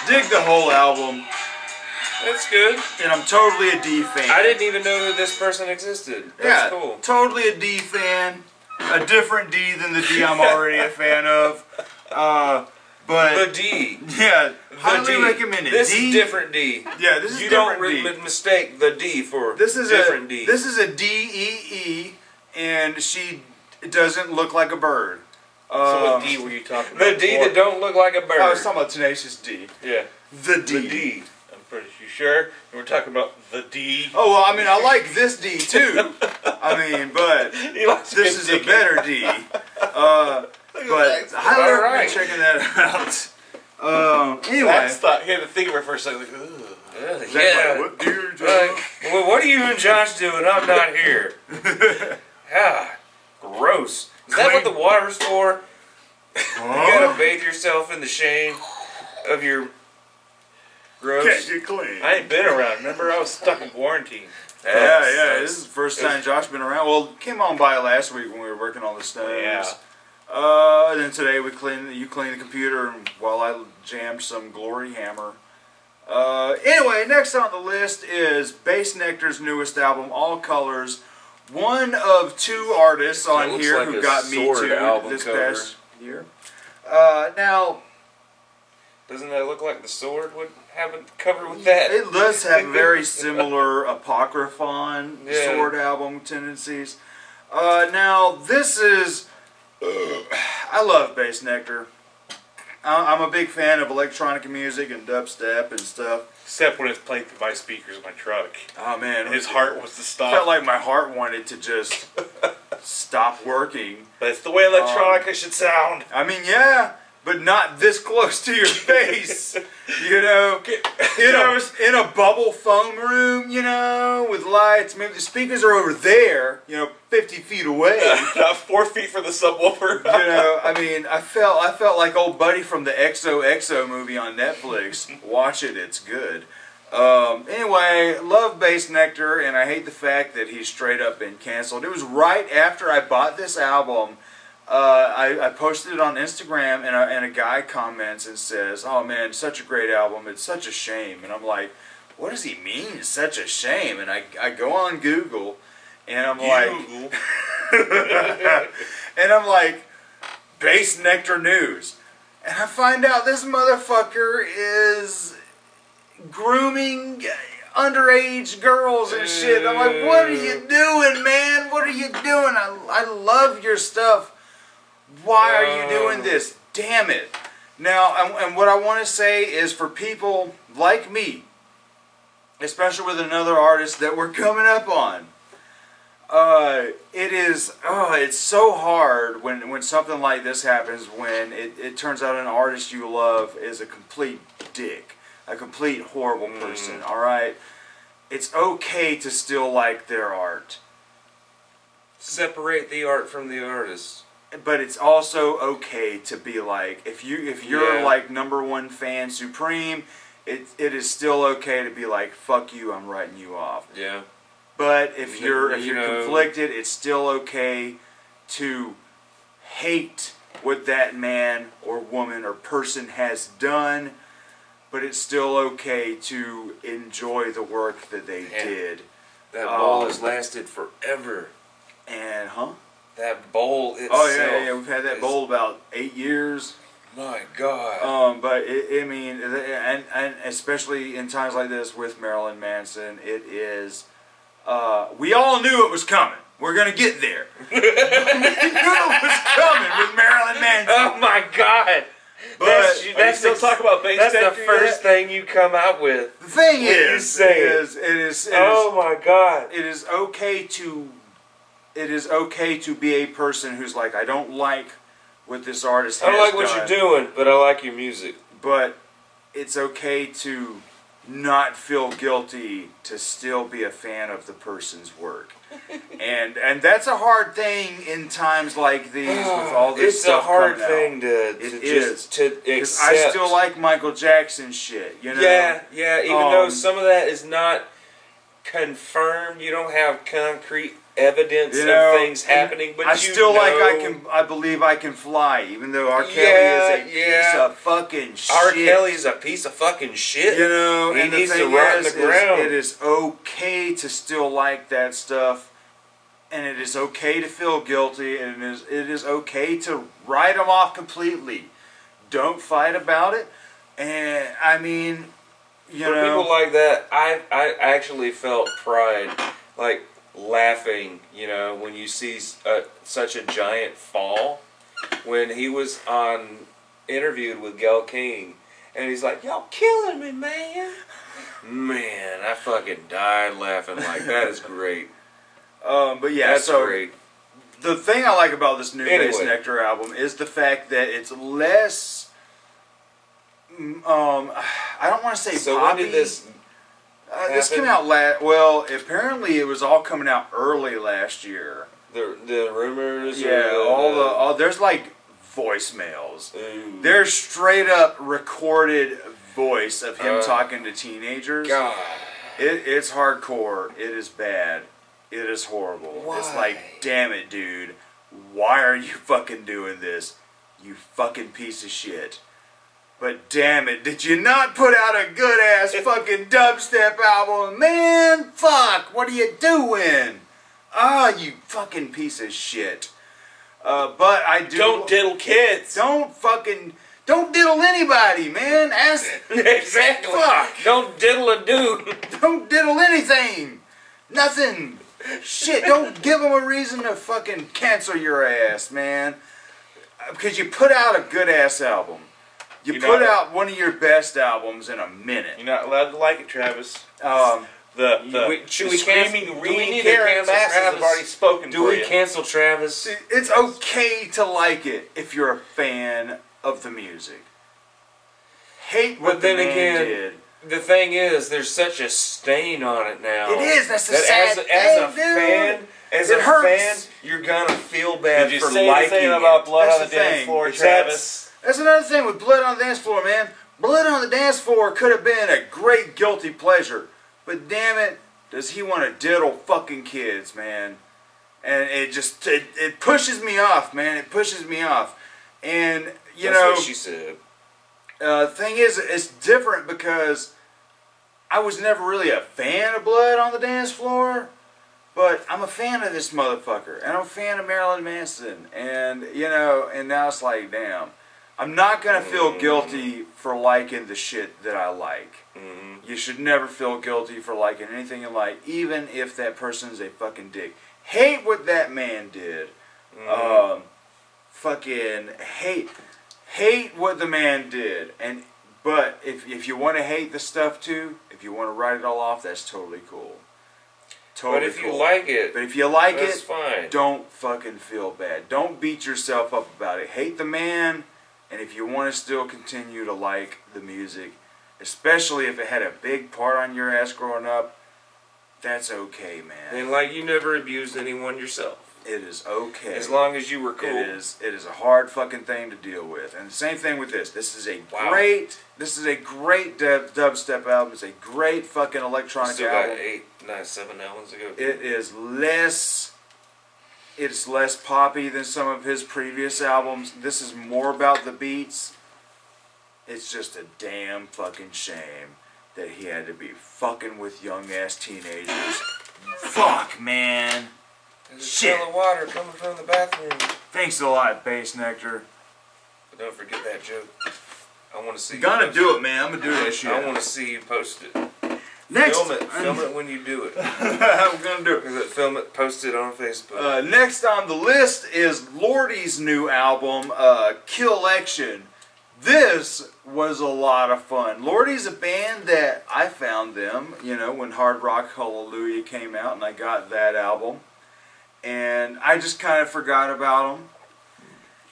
Dig the whole album. That's good. And I'm totally a D fan. I didn't even know that this person existed. That's cool. Totally a D fan. A different D than the D I'm already a fan of. But the D. Yeah, The highly D. recommend it. This D, is different D. Yeah, this is you different don't D. mistake the D for This is different D. This is a D-E-E, and she doesn't look like a bird. So what D were you talking about? The D that don't look like a bird. I was talking about Tenacious D. Yeah. The D. The D. I'm pretty sure. We're talking about the D. Oh, well, I mean, I like this D too. I mean, but this is a better D. But highly recommend checking that out. Anyway. That's thought, he had to think of it for a second. Like, ugh. Yeah. What do you do? Well, what are you and Josh doing? I'm not here. God, gross. Is that what the water's for? You gotta bathe yourself in the shame of your gross. Can't get clean. I ain't been around. Remember, I was stuck in quarantine. Yeah. This is the first time Josh been around. Well, came on by last week when we were working on the stones. Yeah. And then today you cleaned the computer while I jammed some Glory Hammer. Anyway, next on the list is Bass Nectar's newest album, All Colors. One of two artists on looks here like who a got me Sword to album this cover. past year. Now, Doesn't that look like the Sword would have a cover with that? it does have very similar Apocryphon Yeah. Sword album tendencies. Now, this is... I love Bass Nectar. I'm a big fan of electronic music and dubstep and stuff. Except when it's playing through my speakers in my truck. Oh man, His heart was to stop. felt like my heart wanted to just stop working. But it's the way electronica should sound. I mean, yeah, but not this close to your face. You know, in a bubble foam room, you know, with lights. Maybe the speakers are over there, 50 feet away. Not 4 feet from the subwoofer. I mean, I felt like old buddy from the XOXO movie on Netflix. Watch it, it's good. Anyway, love Bass Nectar, and I hate the fact that he's straight up been canceled. It was right after I bought this album. I posted it on Instagram, and a guy comments and says, "Oh man, such a great album. It's such a shame." And I'm like, what does he mean? It's such a shame. And I go on Google, and I'm like, and I'm like, Bass Nectar News. And I find out this motherfucker is grooming underage girls and shit. I'm like, what are you doing, man? What are you doing? I love your stuff. Why are you doing this? Damn it. Now, and what I want to say is for people like me, especially with another artist that we're coming up on, it's so hard when something like this happens, when it turns out an artist you love is a complete dick, a complete horrible person, alright? It's okay to still like their art. Separate the art from the artist. But it's also okay to be like, if you're like #1 fan supreme, it is still okay to be like, fuck you, I'm writing you off. Yeah. But if you're conflicted, it's still okay to hate what that man or woman or person has done, but it's still okay to enjoy the work that they did. That bowl has lasted forever. And that bowl itself. Oh yeah, we've had that bowl about 8 years. My God. But I mean, and especially in times like this with Marilyn Manson, it is. We all knew it was coming. We're gonna get there. We knew it was coming with Marilyn Manson. Oh my God. But That's still talk about Bass That's Nectar the first thing you come out with. the thing What you is, say? it is. Oh my God. It is okay to be a person who's like, I don't like what this artist has I don't like what done, you're doing, but I like your music. but it's okay to not feel guilty to still be a fan of the person's work. and that's a hard thing in times like these with all this stuff It's a hard coming thing out. to accept. Because I still like Michael Jackson shit, you know? Yeah, even though some of that is not confirmed, you don't have concrete evidence of things happening, but I believe I can fly, even though R. Kelly is a piece of fucking shit. R. Kelly is a piece of fucking shit. You know, he and needs the to thing rot in the ground. it is okay to still like that stuff, and it is okay to feel guilty, and it is okay to write them off completely. Don't fight about it. And I mean, you For know, people like that, I actually felt pride, like laughing, you know, when you see such a giant fall. When he was interviewed with Gayle King, and he's like, "Y'all killing me, man." Man, I fucking died laughing. Like, that is great. But yeah, That's so great. the thing I like about this new Bass Nectar album is the fact that it's less. I don't want to say So poppy. when did this this came out well, apparently it was all coming out early last year. the rumors? Yeah, there's like voicemails. Ooh. There's straight up recorded voice of him talking to teenagers. God. It's hardcore. It is bad. It is horrible. Why? It's like, damn it, dude. Why are you fucking doing this? You fucking piece of shit. But damn it, did you not put out a good ass fucking dubstep album? Man, fuck, what are you doing? You fucking piece of shit. But I do. Don't diddle kids. Don't diddle anybody, man. Exactly. Fuck. Don't diddle a dude. Don't diddle anything. Nothing. Shit, don't give them a reason to fucking cancel your ass, man. Because you put out a good ass album. You put out one of your best albums in a minute. You're not allowed to like it, Travis. Screaming reading characters have already spoken Do for we you. cancel Travis? It's okay to like it if you're a fan of the music. Hate what the man did. The thing is, there's such a stain on it now. It is. That's the that sad fan, as It a hurts. fan, you're gonna feel bad Did you for say liking anything it. about blood That's on the the dance thing. floor, It's Travis? That's another thing with Blood on the Dance Floor, man. Blood on the Dance Floor could have been a great guilty pleasure, but damn it, does he want to diddle fucking kids, man? And it pushes me off, man. It pushes me off. And That's what she said. thing is, it's different because I was never really a fan of Blood on the Dance Floor, but I'm a fan of this motherfucker, and I'm a fan of Marilyn Manson, and and now it's like, damn, I'm not gonna feel guilty for liking the shit that I like. Mm-hmm. You should never feel guilty for liking anything you like, even if that person's a fucking dick. Hate what that man did. Mm-hmm. Fucking hate what the man did, but if you want to hate the stuff too, if you want to write it all off, that's totally cool. Totally But if cool. you like it, But if you like that's it, fine. don't fucking feel bad. Don't beat yourself up about it. Hate the man, and if you want to still continue to like the music, especially if it had a big part on your ass growing up, that's okay, man. And like you never abused anyone yourself. It is okay. As long as you were cool. It is a hard fucking thing to deal with. And the same thing with this. This is a Wow. great dubstep album. It's a great fucking electronic Still album. got 8, 9, 7 albums to go. It's less poppy than some of his previous albums. This is more about the beats. It's just a damn fucking shame that he had to be fucking with young ass teenagers. Fuck, man. There's a Shit. trail of water coming from the bathroom. Thanks a lot, Bass Nectar. But don't forget that joke. I want to see. Gonna do it, man. I'm gonna do that shit. I want to see you post it. Next, Film it when you do it. I'm gonna do it. Film it, post it on Facebook. Next on the list is Lordy's new album, Killection. This was a lot of fun. Lordy's a band that I found them, when Hard Rock Hallelujah came out, and I got that album. And I just kind of forgot about them.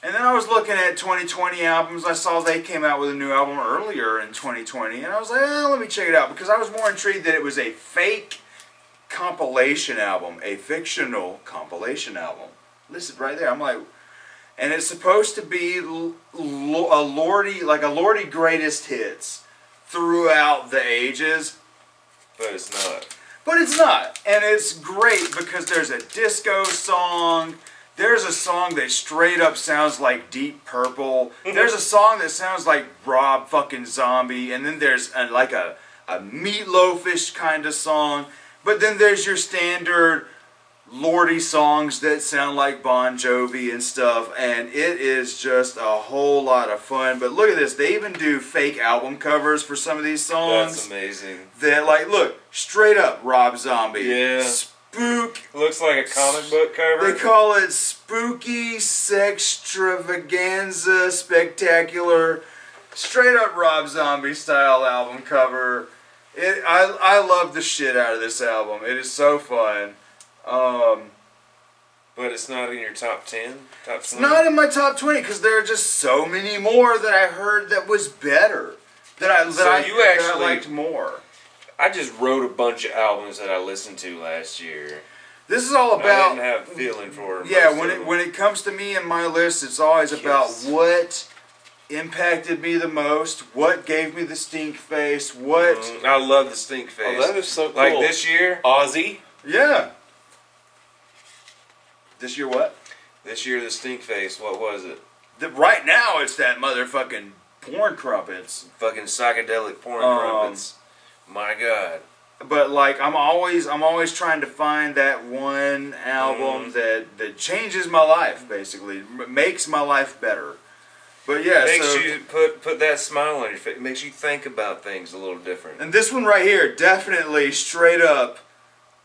And then I was looking at 2020 albums. I saw they came out with a new album earlier in 2020. And I was like, let me check it out. Because I was more intrigued that it was a fake compilation album. A fictional compilation album. Listed right there. I'm like... And it's supposed to be a Lordy greatest hits throughout the ages. But it's not. But it's not. And it's great because there's a disco song. There's a song that straight up sounds like Deep Purple. There's a song that sounds like Rob fucking Zombie. And then there's a Meatloaf-ish kind of song. But then there's your standard Lordy songs that sound like Bon Jovi and stuff, and it is just a whole lot of fun. But look at this, they even do fake album covers for some of these songs. That's amazing. That, like, look, straight up Rob Zombie. Yeah. Spook. Looks like a comic book cover. They call it Spooky Sextravaganza Spectacular. Straight up Rob Zombie style album cover. I love the shit out of this album. It is so fun. But it's not in your top 10? Top 20? It's not in my top 20 because there are just so many more that I heard that was better. That I liked more. I just wrote a bunch of albums that I listened to last year. This is all about... I didn't have a feeling for them. Yeah, when it comes to me and my list, it's always about what impacted me the most, what gave me the stink face, what... I love the stink face. Oh, that is so cool. Like this year... Ozzy. Yeah. This year what? This year the stink face, what was it? Right now it's that motherfucking porn crumpets. Fucking psychedelic porn crumpets. My God. But like I'm always trying to find that one album that changes my life, basically. Makes my life better. But yeah, makes you put that smile on your face. Makes you think about things a little different. And this one right here, definitely straight up.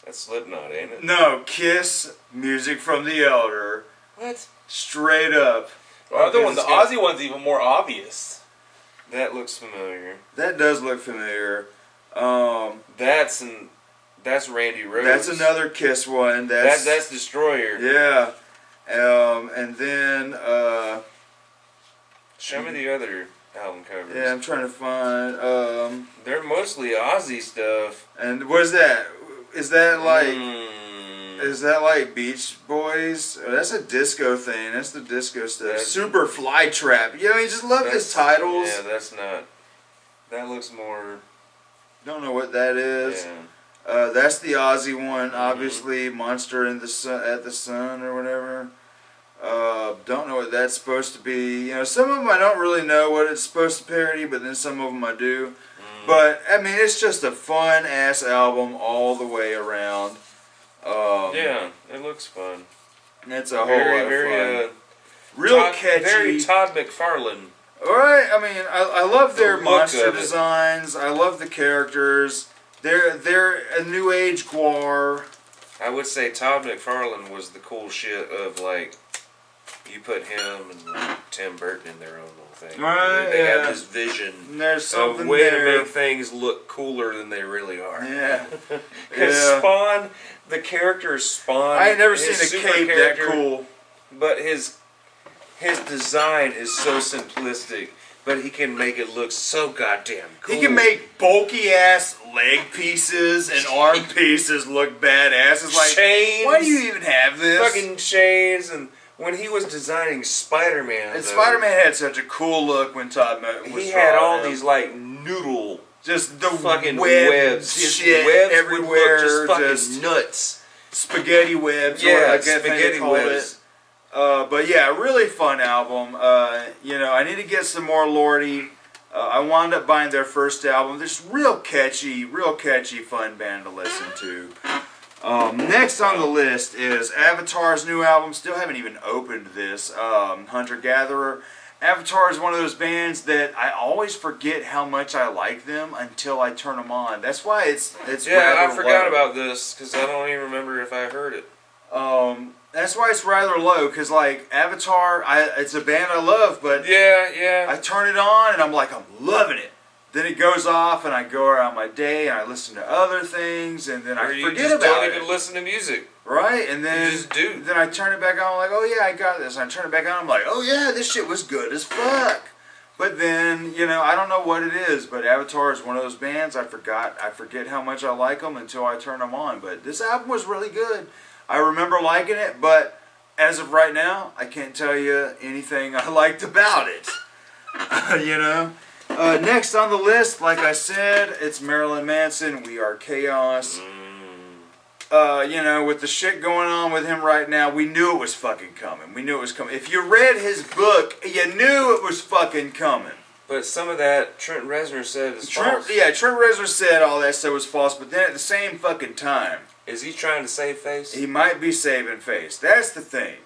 That's Slipknot, ain't it? No, Kiss, Music from the Elder. What? Straight up. The other one, the Ozzy one's even more obvious. That looks familiar. That does look familiar. That's Randy Rhoads. That's another Kiss one. That's Destroyer. Yeah. And then show me the other album covers. Yeah, I'm trying to find they're mostly Ozzy stuff. And what is that? Is that like Beach Boys? Oh, that's a disco thing. That's the disco stuff. Super Fly Trap. You just love his titles. Yeah, that's not. That looks more. Don't know what that is. Yeah. That's the Ozzy one, obviously. Monster in the Sun, at the Sun or whatever. Don't know what that's supposed to be. Some of them I don't really know what it's supposed to parody, but then some of them I do. But I mean, it's just a fun ass album all the way around. Yeah, it looks fun. It's a whole lot of fun. Real Todd, catchy. Very Todd McFarlane. Alright, I mean, I love their look monster of it. designs. I love the characters. They're a new age Gwar. I would say Todd McFarlane was the cool shit of like, you put him and Tim Burton in their own little thing. Right, They yeah. have this vision And there's something of way there. to make things look cooler than they really are. Yeah. Because Yeah. Spawn, the character Spawn, I ain't never his seen a super cape that character, cool. But his design is so simplistic, but he can make it look so goddamn cool. He can make bulky ass leg pieces and arm pieces look badass. It's like, chains. why do you even have this? Fucking chains. And when he was designing Spider-Man, And Spider-Man had such a cool look when Todd was he had all drawing him. these like noodle just the fucking webs, His shit webs everywhere, would look just just fucking nuts. spaghetti webs. Yeah, or I guess they spaghetti called webs. it. But yeah, really fun album. You know, I need to get some more Lordy. I wound up buying their first album. They're just real catchy, fun band to listen to. Next on the list is Avatar's new album. Still haven't even opened this. Hunter Gatherer. Avatar is one of those bands that I always forget how much I like them until I turn them on. That's why it's Yeah, rather I forgot low. about this because I don't even remember if I heard it. That's why it's rather low, because like Avatar, it's a band I love, but Yeah. I turn it on and I'm like, I'm loving it. Then it goes off and I go around my day and I listen to other things and then Or I you forget just about don't it. even listen to music. Right? And then You just do. Then I turn it back on, I'm like, oh yeah, I got this. And I turn it back on, I'm like, oh yeah, this shit was good as fuck. But then, you know, I don't know what it is, but Avatar is one of those bands I forget how much I like them until I turn them on. But this album was really good. I remember liking it, but as of right now, I can't tell you anything I liked about it. You know? Next on the list, like I said, it's Marilyn Manson, We Are Chaos. You know, with the shit going on with him right now, we knew it was fucking coming. We knew it was coming. If you read his book, you knew it was fucking coming. But some of that Trent Reznor said is false. Trent Reznor said all that stuff was false, but then at the same fucking time, Is he trying to save face? he might be saving face. That's the thing.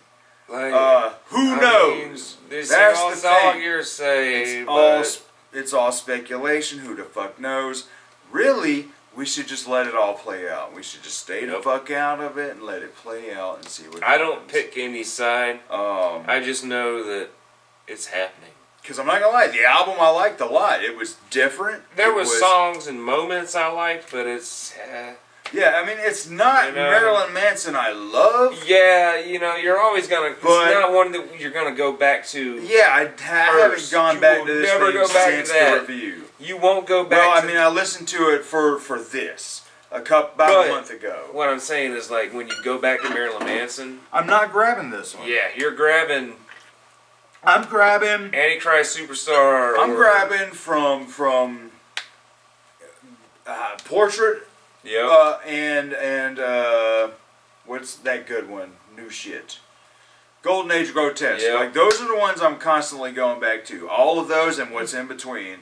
Like, Who I knows? mean, this That's all, the it's all thing. hearsay. It's all speculation. Who the fuck knows? Really, we should just let it all play out. We should just stay the fuck out of it and let it play out and see what I happens. don't pick any side. I just know that it's happening. Because I'm not going to lie, the album I liked a lot. It was different. There It was songs and moments I liked, but it's... Yeah, I mean, it's not You know? Marilyn Manson I love. yeah, you know, you're always gonna... It's not one that you're gonna go back to. Yeah, I haven't First. gone You back will to this never thing go back to since that. the review. You won't go back Well, to... I mean, I listened to it for this about But a month ago. What I'm saying is, like, when you go back to Marilyn Manson... I'm not grabbing this one. Yeah, you're grabbing... I'm grabbing... Antichrist Superstar. I'm or- grabbing from Portrait. Yep. And what's that good one? New shit. Golden Age Grotesque. Yep. Like those are the ones I'm constantly going back to. All of those and what's in between.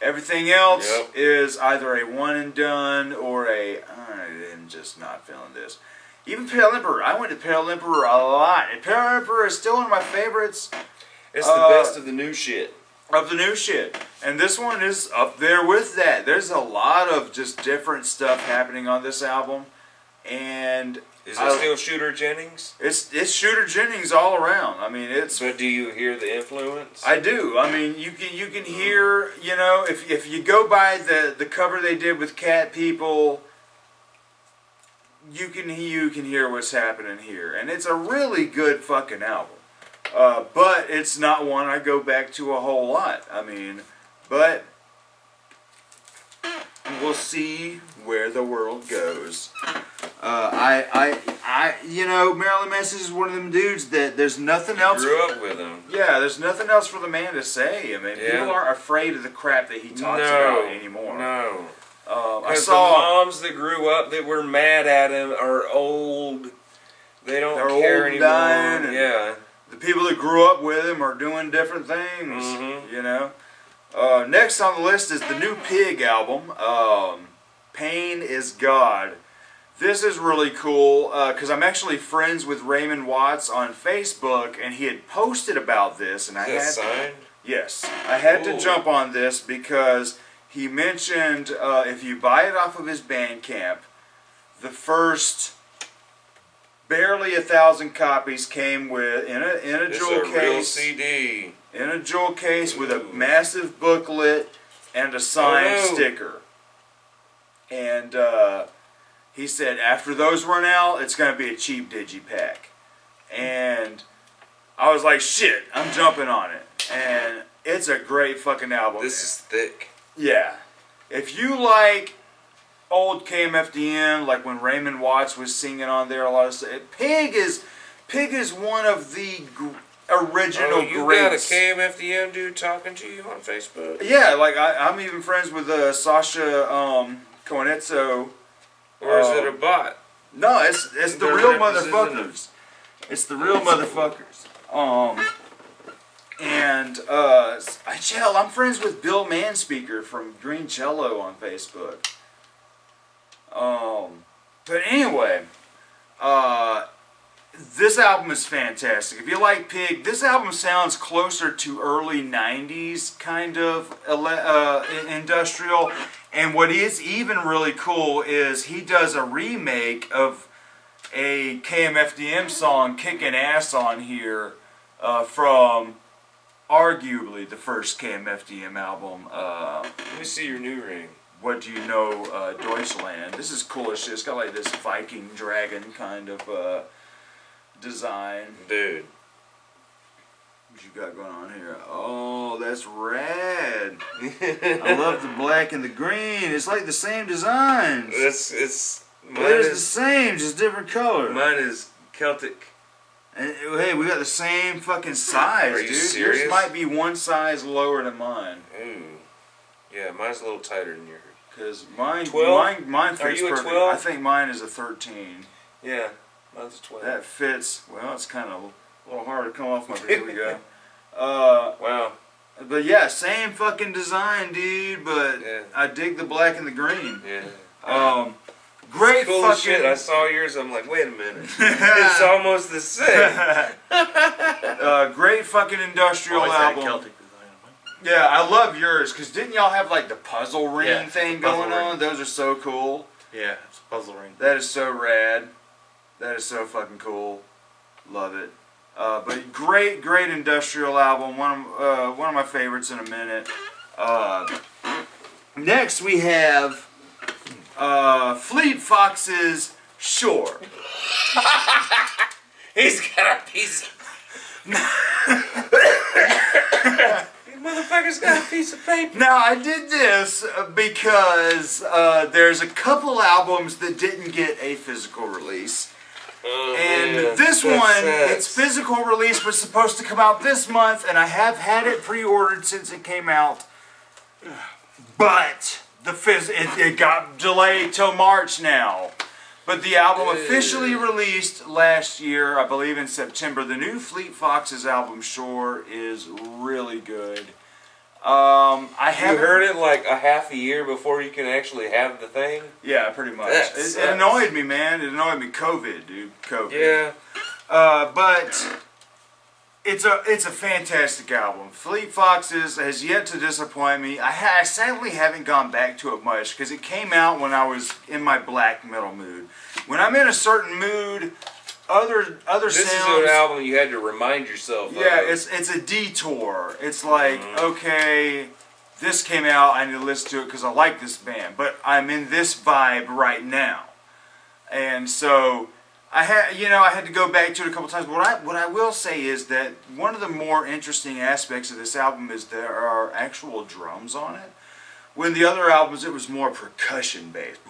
Everything else Yep. is either a one and done or I'm just not feeling this. Even Pale Emperor. I went to Pale Emperor a lot. And Pale Emperor is still one of my favorites. It's the best of the new shit. Of the new shit. And this one is up there with that. There's a lot of just different stuff happening on this album. And Is it still Shooter Jennings? it's Shooter Jennings all around. I mean, it's... But do you hear the influence? I do. I mean, you can hear, you know, if you go by the cover they did with Cat People, you can hear what's happening here. And it's a really good fucking album. But it's not one I go back to a whole lot. I mean, but we'll see where the world goes. You know, Marilyn Manson is one of them dudes that there's nothing else. Grew up with him. Yeah, there's nothing else for the man to say. I mean, people aren't afraid of the crap that he talks about anymore. No. I Because saw the moms that grew up that were mad at him are old. They're old care and anymore. dying and- Yeah. the people that grew up with him are doing different things. Mhm. You know. Next on the list is the new Pig album, Pain is God. This is really cool because I'm actually friends with Raymond Watts on Facebook, and he had posted about this, and I had signed? Yes, I had to jump on this because he mentioned if you buy it off of his Bandcamp, the first barely 1,000 copies came with in a jewel case. Real CD. In a jewel case with a massive booklet and a signed sticker. And he said after those run out, it's going to be a cheap digipack. And I was like, shit, I'm jumping on it. And it's a great fucking album. This is thick. Yeah. If you like old KMFDM, like when Raymond Watts was singing on there, a lot of stuff. Pig is one of the original you greats. got a KMFDM dude talking to you on Facebook? Yeah, like I'm even friends with Sasha Koinetso. Or is it a bot? No, it's the real motherfuckers. It's the real motherfuckers. I'm friends with Bill Manspeaker from Green Cello on Facebook. But anyway, this album is fantastic. If you like Pig, this album sounds closer to early 90s kind of industrial. And what is even really cool is he does a remake of a KMFDM song, Kickin' Ass, on here from arguably the first KMFDM album. Let me see your new ring. What Do You Know, Deutschland. This is cool as shit. It's got like this Viking dragon kind of design. Dude. What you got going on here? Oh, that's rad. I love the black and the green. It's like the same designs. It's the same, just different colors. Mine is Celtic. And hey, we got the same fucking size, Are you dude. serious? Yours might be one size lower than mine. Ooh. Yeah, mine's a little tighter than yours. Because mine 12? Mine fits Are you a perfect. 12? I think mine is a 13. Yeah, mine's a 12. That fits. Well, it's kind of a little hard to come off my. Here we go. Wow. But yeah, same fucking design, dude. But Yeah. I dig the black and the green. Yeah. Great cool fucking as shit. I saw yours. I'm like, wait a minute. It's almost the same. Great fucking industrial album. Celtic design. Yeah, I love yours because didn't y'all have like the puzzle ring Yeah, thing puzzle going on? ring. Those are so cool. Yeah, it's a puzzle ring. That is so rad. That is so fucking cool. Love it. But great industrial album. One of my favorites in a minute. Next we have Fleet Fox's Shore. He's got a piece. Motherfucker's got a piece of paper. Now I did this because there's a couple albums that didn't get a physical release. And this one, its physical release was supposed to come out this month, and I have had it pre-ordered since it came out. But it got delayed till March now. But the album officially released last year, I believe in September. The new Fleet Foxes album, Shore, is really good. I haven't heard it like a half a year before you can actually have the thing? Yeah, pretty much. That It sucks. annoyed me, man. It annoyed me. COVID, dude. COVID. Yeah. But it's a fantastic album. Fleet Foxes has yet to disappoint me. I sadly haven't gone back to it much because it came out when I was in my black metal mood. When I'm in a certain mood, other This sounds. is an album you had to remind yourself Yeah, of. it's a detour. It's like, okay, this came out, I need to listen to it because I like this band, but I'm in this vibe right now. And so I had to go back to it a couple times. But what I will say is that one of the more interesting aspects of this album is there are actual drums on it. When the other albums, it was more percussion based.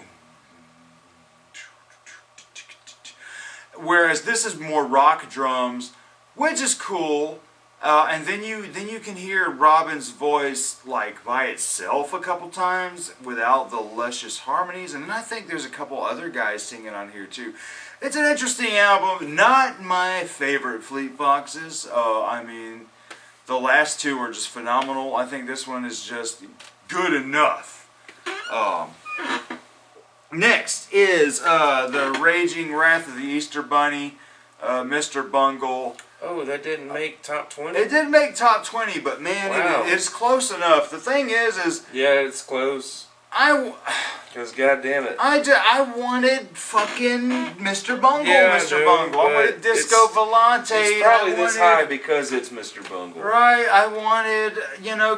Whereas this is more rock drums, which is cool. And then you can hear Robin's voice like by itself a couple times without the luscious harmonies. And then I think there's a couple other guys singing on here too. It's an interesting album. Not my favorite Fleet Foxes. I mean, The last two were just phenomenal. I think this one is just good enough. Next is the Raging Wrath of the Easter Bunny, Mr. Bungle. Oh, that didn't make top 20? It didn't make top 20, but man, Wow. it's close enough. The thing is Yeah, it's close. Because goddamn it. I wanted fucking Mr. Bungle, Yeah, Mr. dude, Bungle. I but wanted Disco Volante. It's probably I this wanted- high because it's Mr. Bungle. Right, I wanted,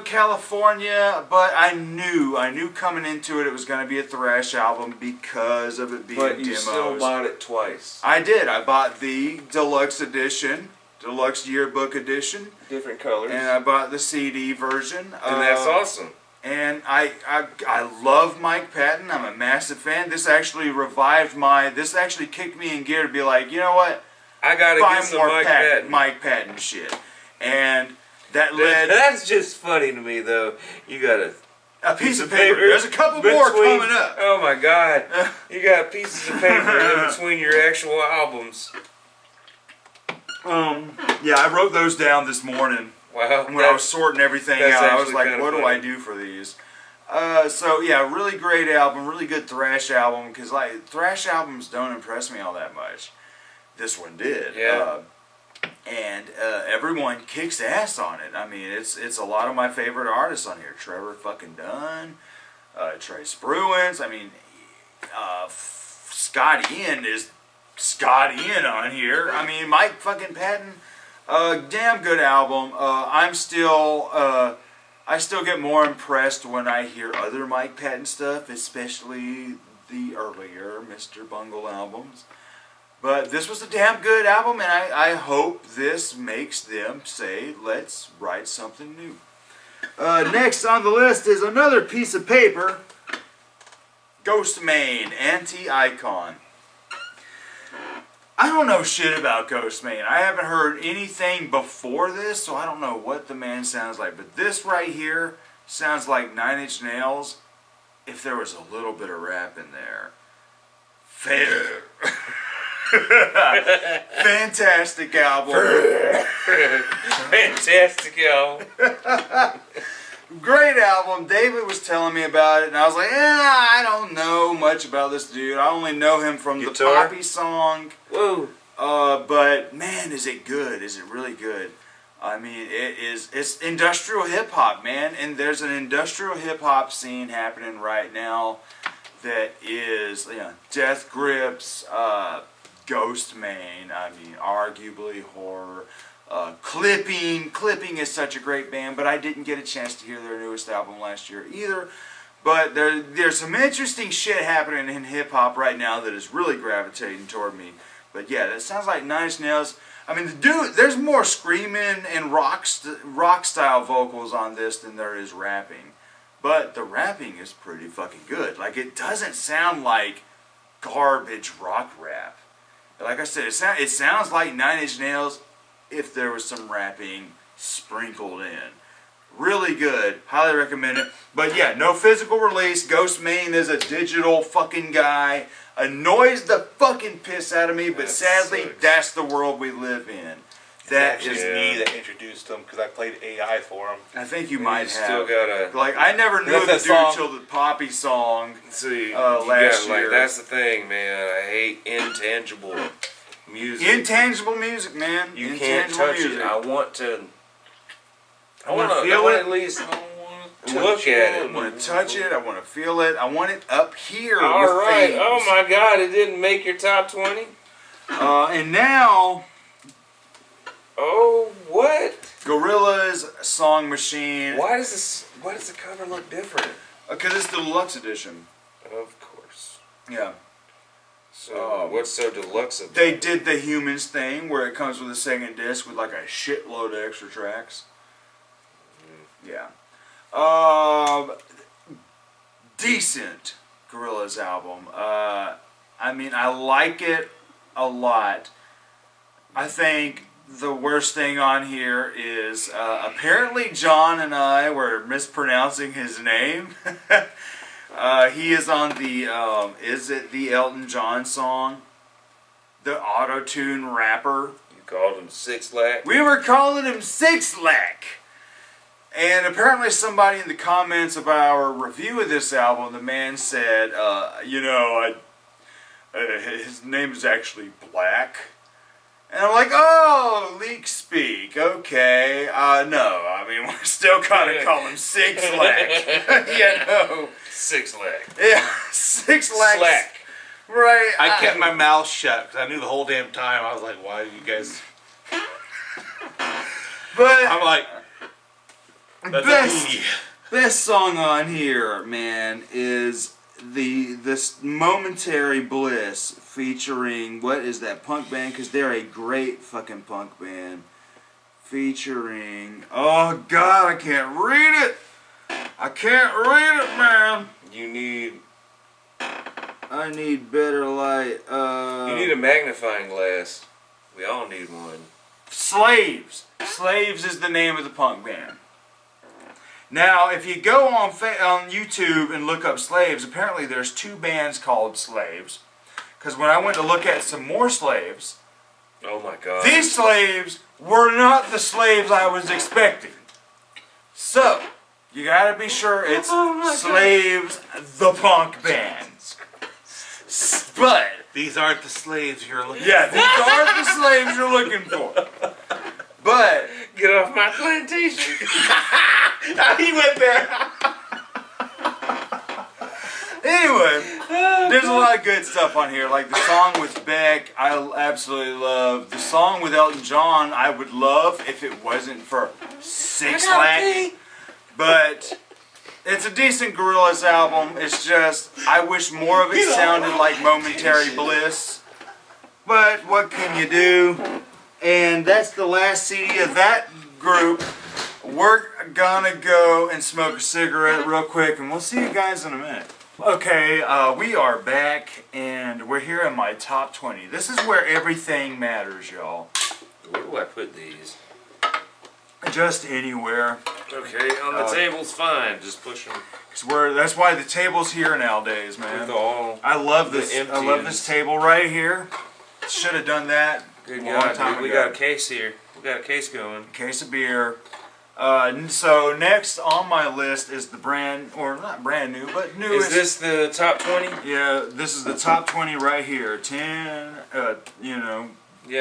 California, but I knew coming into it was going to be a thrash album because of it being But you demos. still bought it twice. I did. I bought the deluxe edition, deluxe yearbook edition, Different colors. and I bought the CD version. And that's awesome. And I love Mike Patton. I'm a massive fan. This actually this actually kicked me in gear to be like, you know what? I gotta Buy get some more Mike Patton. shit. And that led That's just funny to me, though. You got a piece of paper. There's a couple more coming up. Oh my God! You got pieces of paper in between your actual albums. Yeah, I wrote those down this morning. Wow! When I was sorting everything that's out, I was actually like, kinda what do funny. I do for these? So yeah, really great album, really good thrash album, because like thrash albums don't impress me all that much. This one did. Yeah. And everyone kicks ass on it. I mean, it's a lot of my favorite artists on here. Trevor fucking Dunn, Trey Spruance. I mean, Scott Ian is Scott Ian on here. I mean, Mike fucking Patton. Damn good album. I still get more impressed when I hear other Mike Patton stuff, especially the earlier Mr. Bungle albums. But this was a damn good album, and I hope this makes them say, let's write something new. Next on the list is another piece of paper, Ghostmane, Anti-Icon. I don't know shit about Ghostmane. I haven't heard anything before this, so I don't know what the man sounds like. But this right here sounds like 9 Inch Nails if there was a little bit of rap in there. Fair. Fantastic album. Fantastic album. Great album. David was telling me about it, and I was like, I don't know much about this dude. I only know him from the Guitar? Poppy song. Whoa. But man, is it good? Is it really good? I mean, it's industrial hip hop, man, and there's an industrial hip hop scene happening right now that is, Death Grips, Ghostmane. I mean, arguably horror. Clipping is such a great band, but I didn't get a chance to hear their newest album last year either. But there's some interesting shit happening in hip hop right now that is really gravitating toward me. But yeah, that sounds like 9 Inch Nails. I mean, there's more screaming and rock style vocals on this than there is rapping. But the rapping is pretty fucking good. Like, it doesn't sound like garbage rock rap. Like I said, it sounds like 9 Inch Nails if there was some rapping sprinkled in. Really good. Highly recommend it. But yeah, no physical release. Ghostmane is a digital fucking guy. Annoys the fucking piss out of me, but That sadly, sucks. that's the world we live in. That It's is me that introduced him because I played AI for him. I think you You might still have. gotta Like, I never knew That's the that dude song. till the Poppy song. see. Last year. That's the thing, man. I hate intangible music. Intangible music, man. You can't Intangible touch music. it. I want to. I wanna want to feel it. at least look at I it. want to touch it. I want to feel it. I want it up here. All with right. things. Oh my God! It didn't make your top 20. And now, Oh what? Gorilla's Song Machine. Why does the cover look different? Because it's the deluxe edition. Of course. Yeah. So what's so deluxe about They it? did the Humans thing where it comes with a second disc with like a shitload of extra tracks. Yeah. Decent Gorillaz album. I mean, I like it a lot. I think the worst thing on here is apparently John and I were mispronouncing his name. He is on the, is it the Elton John song? The auto-tune rapper. You called him 6 Lakh. We were calling him Six Lack. And apparently somebody in the comments of our review of this album, the man said, his name is actually Black. And I'm like, oh, leak speak, okay. No, I mean, we're still kind of call him Six Leg. Six leg. Yeah, Six Leg. Slack. Right. I kept my mouth shut because I knew the whole damn time. I was like, why are you guys... But I'm like... best song on here, man, is this Momentary Bliss featuring, what is that punk band? Because they're a great fucking punk band. Featuring, oh God, I can't read it. I can't read it, man. I need better light. You need a magnifying glass. We all need one. Slaves. Slaves is the name of the punk band. Now, if you go on YouTube and look up Slaves, apparently there's 2 bands called Slaves. Because when I went to look at some more Slaves, Oh my God. these Slaves were not the Slaves I was expecting. So, you gotta be sure it's Slaves, the punk band. But, These aren't the slaves you're looking yeah, these aren't the slaves you're looking for. But, Get off my plantation. He went there. anyway, there's a lot of good stuff on here. Like the song with Beck, I absolutely love. The song with Elton John, I would love if it wasn't for Six Leg. But it's a decent Gorillaz album. It's just, I wish more of it sounded like Momentary Bliss. But what can you do? And that's the last CD of that group. We're gonna go and smoke a cigarette real quick, and we'll see you guys in a minute. Okay, we are back, and we're here in my top 20. This is where everything matters, y'all. Where do I put these? Just anywhere. Okay, on the table's fine. Just push them. That's why the table's here nowadays, man. With all I love the this. empty I love this table right here. Should have done that Good a long God, time dude, we ago. got a case here. We got a case going. Case of beer. So next on my list is the not brand new, but newest. Is this the top 20? Yeah, this is the top 20 right here. 10, Yeah.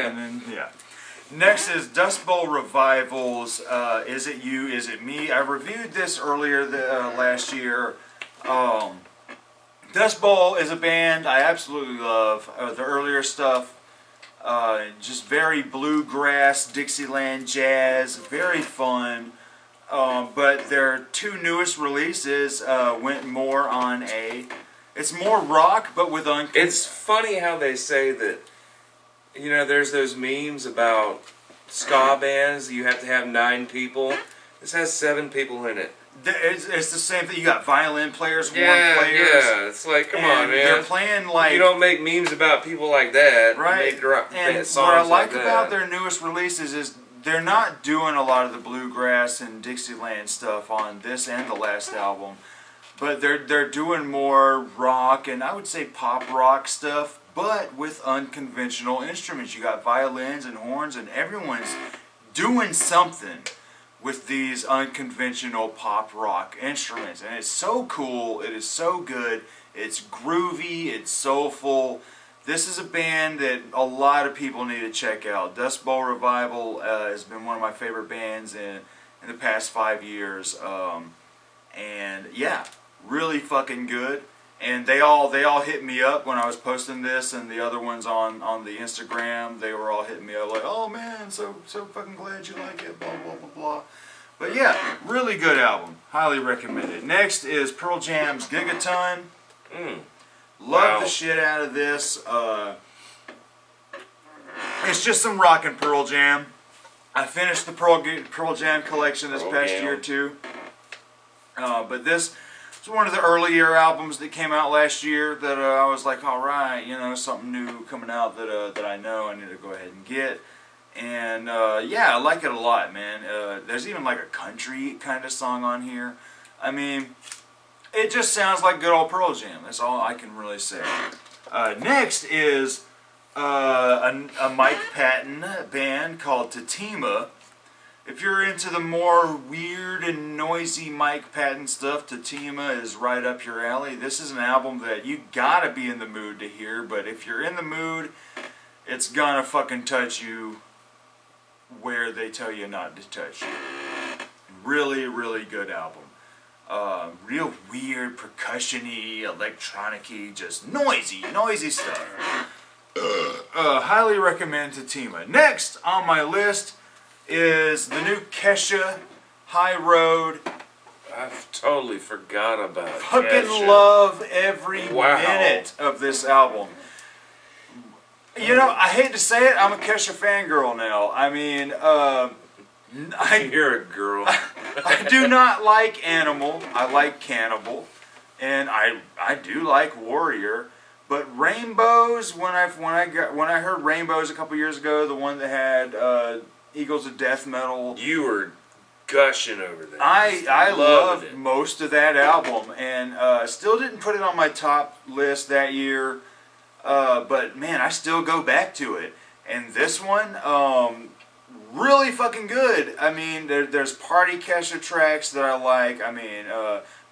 and then, yeah. Next is Dust Bowl Revival's Is It You, Is It Me? I reviewed this earlier last year. Dust Bowl is a band I absolutely love. The earlier stuff, just very bluegrass, Dixieland jazz, very fun. But their 2 newest releases went more on it's more rock, but with It's funny how they say that, there's those memes about ska bands, you have to have 9 people. This has 7 people in it. It's the same thing. You got violin players, horn Yeah, players. yeah. It's like, come on, man. They're playing like... You don't make memes about people like that. Right. Make rock And songs what I like that. about their newest releases is they're not doing a lot of the bluegrass and Dixieland stuff on this and the last album. But they're doing more rock and I would say pop rock stuff, but with unconventional instruments. You got violins and horns, and everyone's doing something with these unconventional pop rock instruments. And it's so cool, it is so good, it's groovy, it's soulful. This is a band that a lot of people need to check out. Dust Bowl Revival has been one of my favorite bands in the past 5 years. And yeah, really fucking good. And they all hit me up when I was posting this, and the other ones on the Instagram. They were all hitting me up like, "Oh man, so fucking glad you like it." Blah blah blah blah. But yeah, really good album. Highly recommend it. Next is Pearl Jam's Gigatone. Love the shit out of this. It's just some rockin' Pearl Jam. I finished the Pearl Jam collection this past year too. But this. It's one of the earlier albums that came out last year that I was like, all right, something new coming out that I know I need to go ahead and get. And yeah, I like it a lot, man. There's even like a country kind of song on here. I mean, it just sounds like good old Pearl Jam. That's all I can really say. Next is a Mike Patton band called Tatima. if you're into the more weird and noisy Mike Patton stuff, Tatima is right up your alley. This is an album that you gotta be in the mood to hear, but if you're in the mood, it's gonna fucking touch you where they tell you not to touch you. Really, really good album. Real weird, percussion-y, electronic-y, just noisy stuff. Highly recommend Tatima. Next on my list is the new Kesha, High Road. I've totally forgot about Fucking Kesha. love every minute of this album. You know, I hate to say it, I'm a Kesha fangirl now. I mean, You're a girl. I do not like Animal. I like Cannibal, and I do like Warrior. But Rainbows, when I heard Rainbows a couple years ago, the one that had Eagles of Death Metal, You were gushing over that. I Loved loved it. most of that album, and still didn't put it on my top list that year. But man, I still go back to it. And this one, really fucking good. I mean, there's party Kesha tracks that I like. I mean,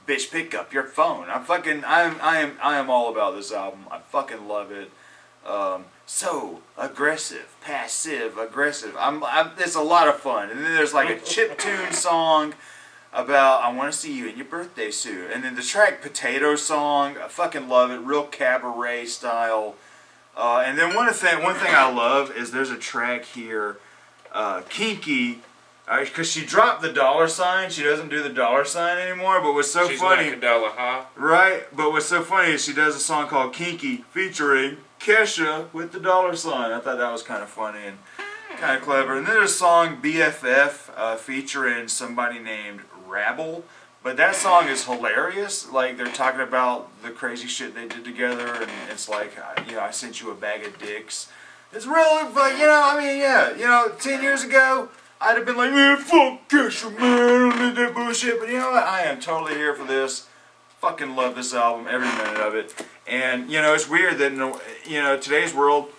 bitch, pick up your phone. I am all about this album. I fucking love it. So aggressive, passive, aggressive. It's a lot of fun. And then there's like a chiptune song about I want to see you in your birthday suit. And then the track Potato Song, I fucking love it. Real cabaret style. And then one thing I love is there's a track here, Kinky, because she dropped the $. She doesn't do the $sign anymore. But what's so She's funny, like $1, right? But what's so funny is she does a song called Kinky featuring Kesha with the $sign. I thought that was kind of funny and kind of clever. And then there's a song BFF featuring somebody named Rabble. But that song is hilarious. Like, they're talking about the crazy shit they did together, and it's like, I sent you a bag of dicks. It's really, but I mean, yeah, 10 years ago, I'd have been like, man, fuck Kesha, man, I did that bullshit. But you know what? I am totally here for this. Fucking love this album, every minute of it. And, it's weird that, in today's world,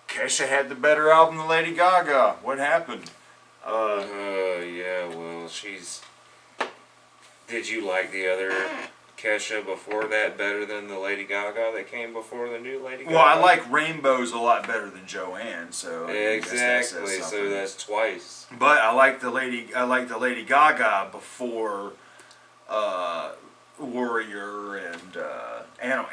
Kesha had the better album than Lady Gaga. What happened? Yeah, well, Did you like the other Kesha before that better than the Lady Gaga that came before the new Lady Gaga? Well, I like Rainbows a lot better than Joanne, so I guess that says exactly. So something. that's twice. But I like the Lady Gaga before Warrior and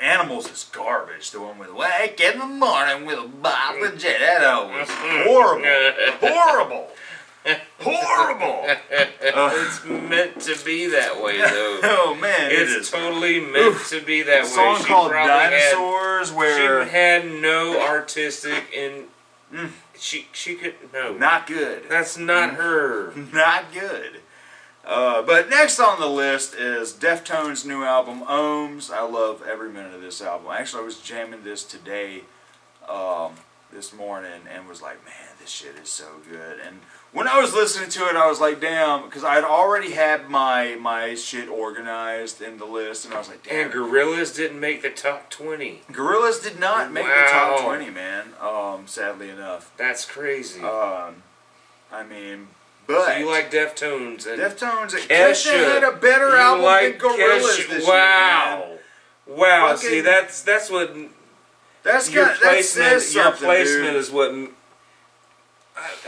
Animals is garbage. The one with Wake in the Morning with a Bob and Jet. That was horrible. Horrible. It's meant to be that way, though. Oh man, it's totally meant to be that way. A song called Dinosaurs, where she had no artistic and she could no. Not good. That's not her. Not good. But next on the list is Deftones' new album, Ohms. I love every minute of this album. Actually, I was jamming this today, this morning, and was like, man, this shit is so good. And when I was listening to it, I was like, damn, because I had already had my shit organized in the list, and I was like, damn. And Gorillaz didn't make the top 20. Gorillaz did not make the top 20, man. Sadly enough. That's crazy. I mean, but so you like Deftones and Deftones. Kesha had a better album than Gorillaz this year. Wow. Man. Wow. Fucking, see, that's what. That says Your something, placement dude. is what.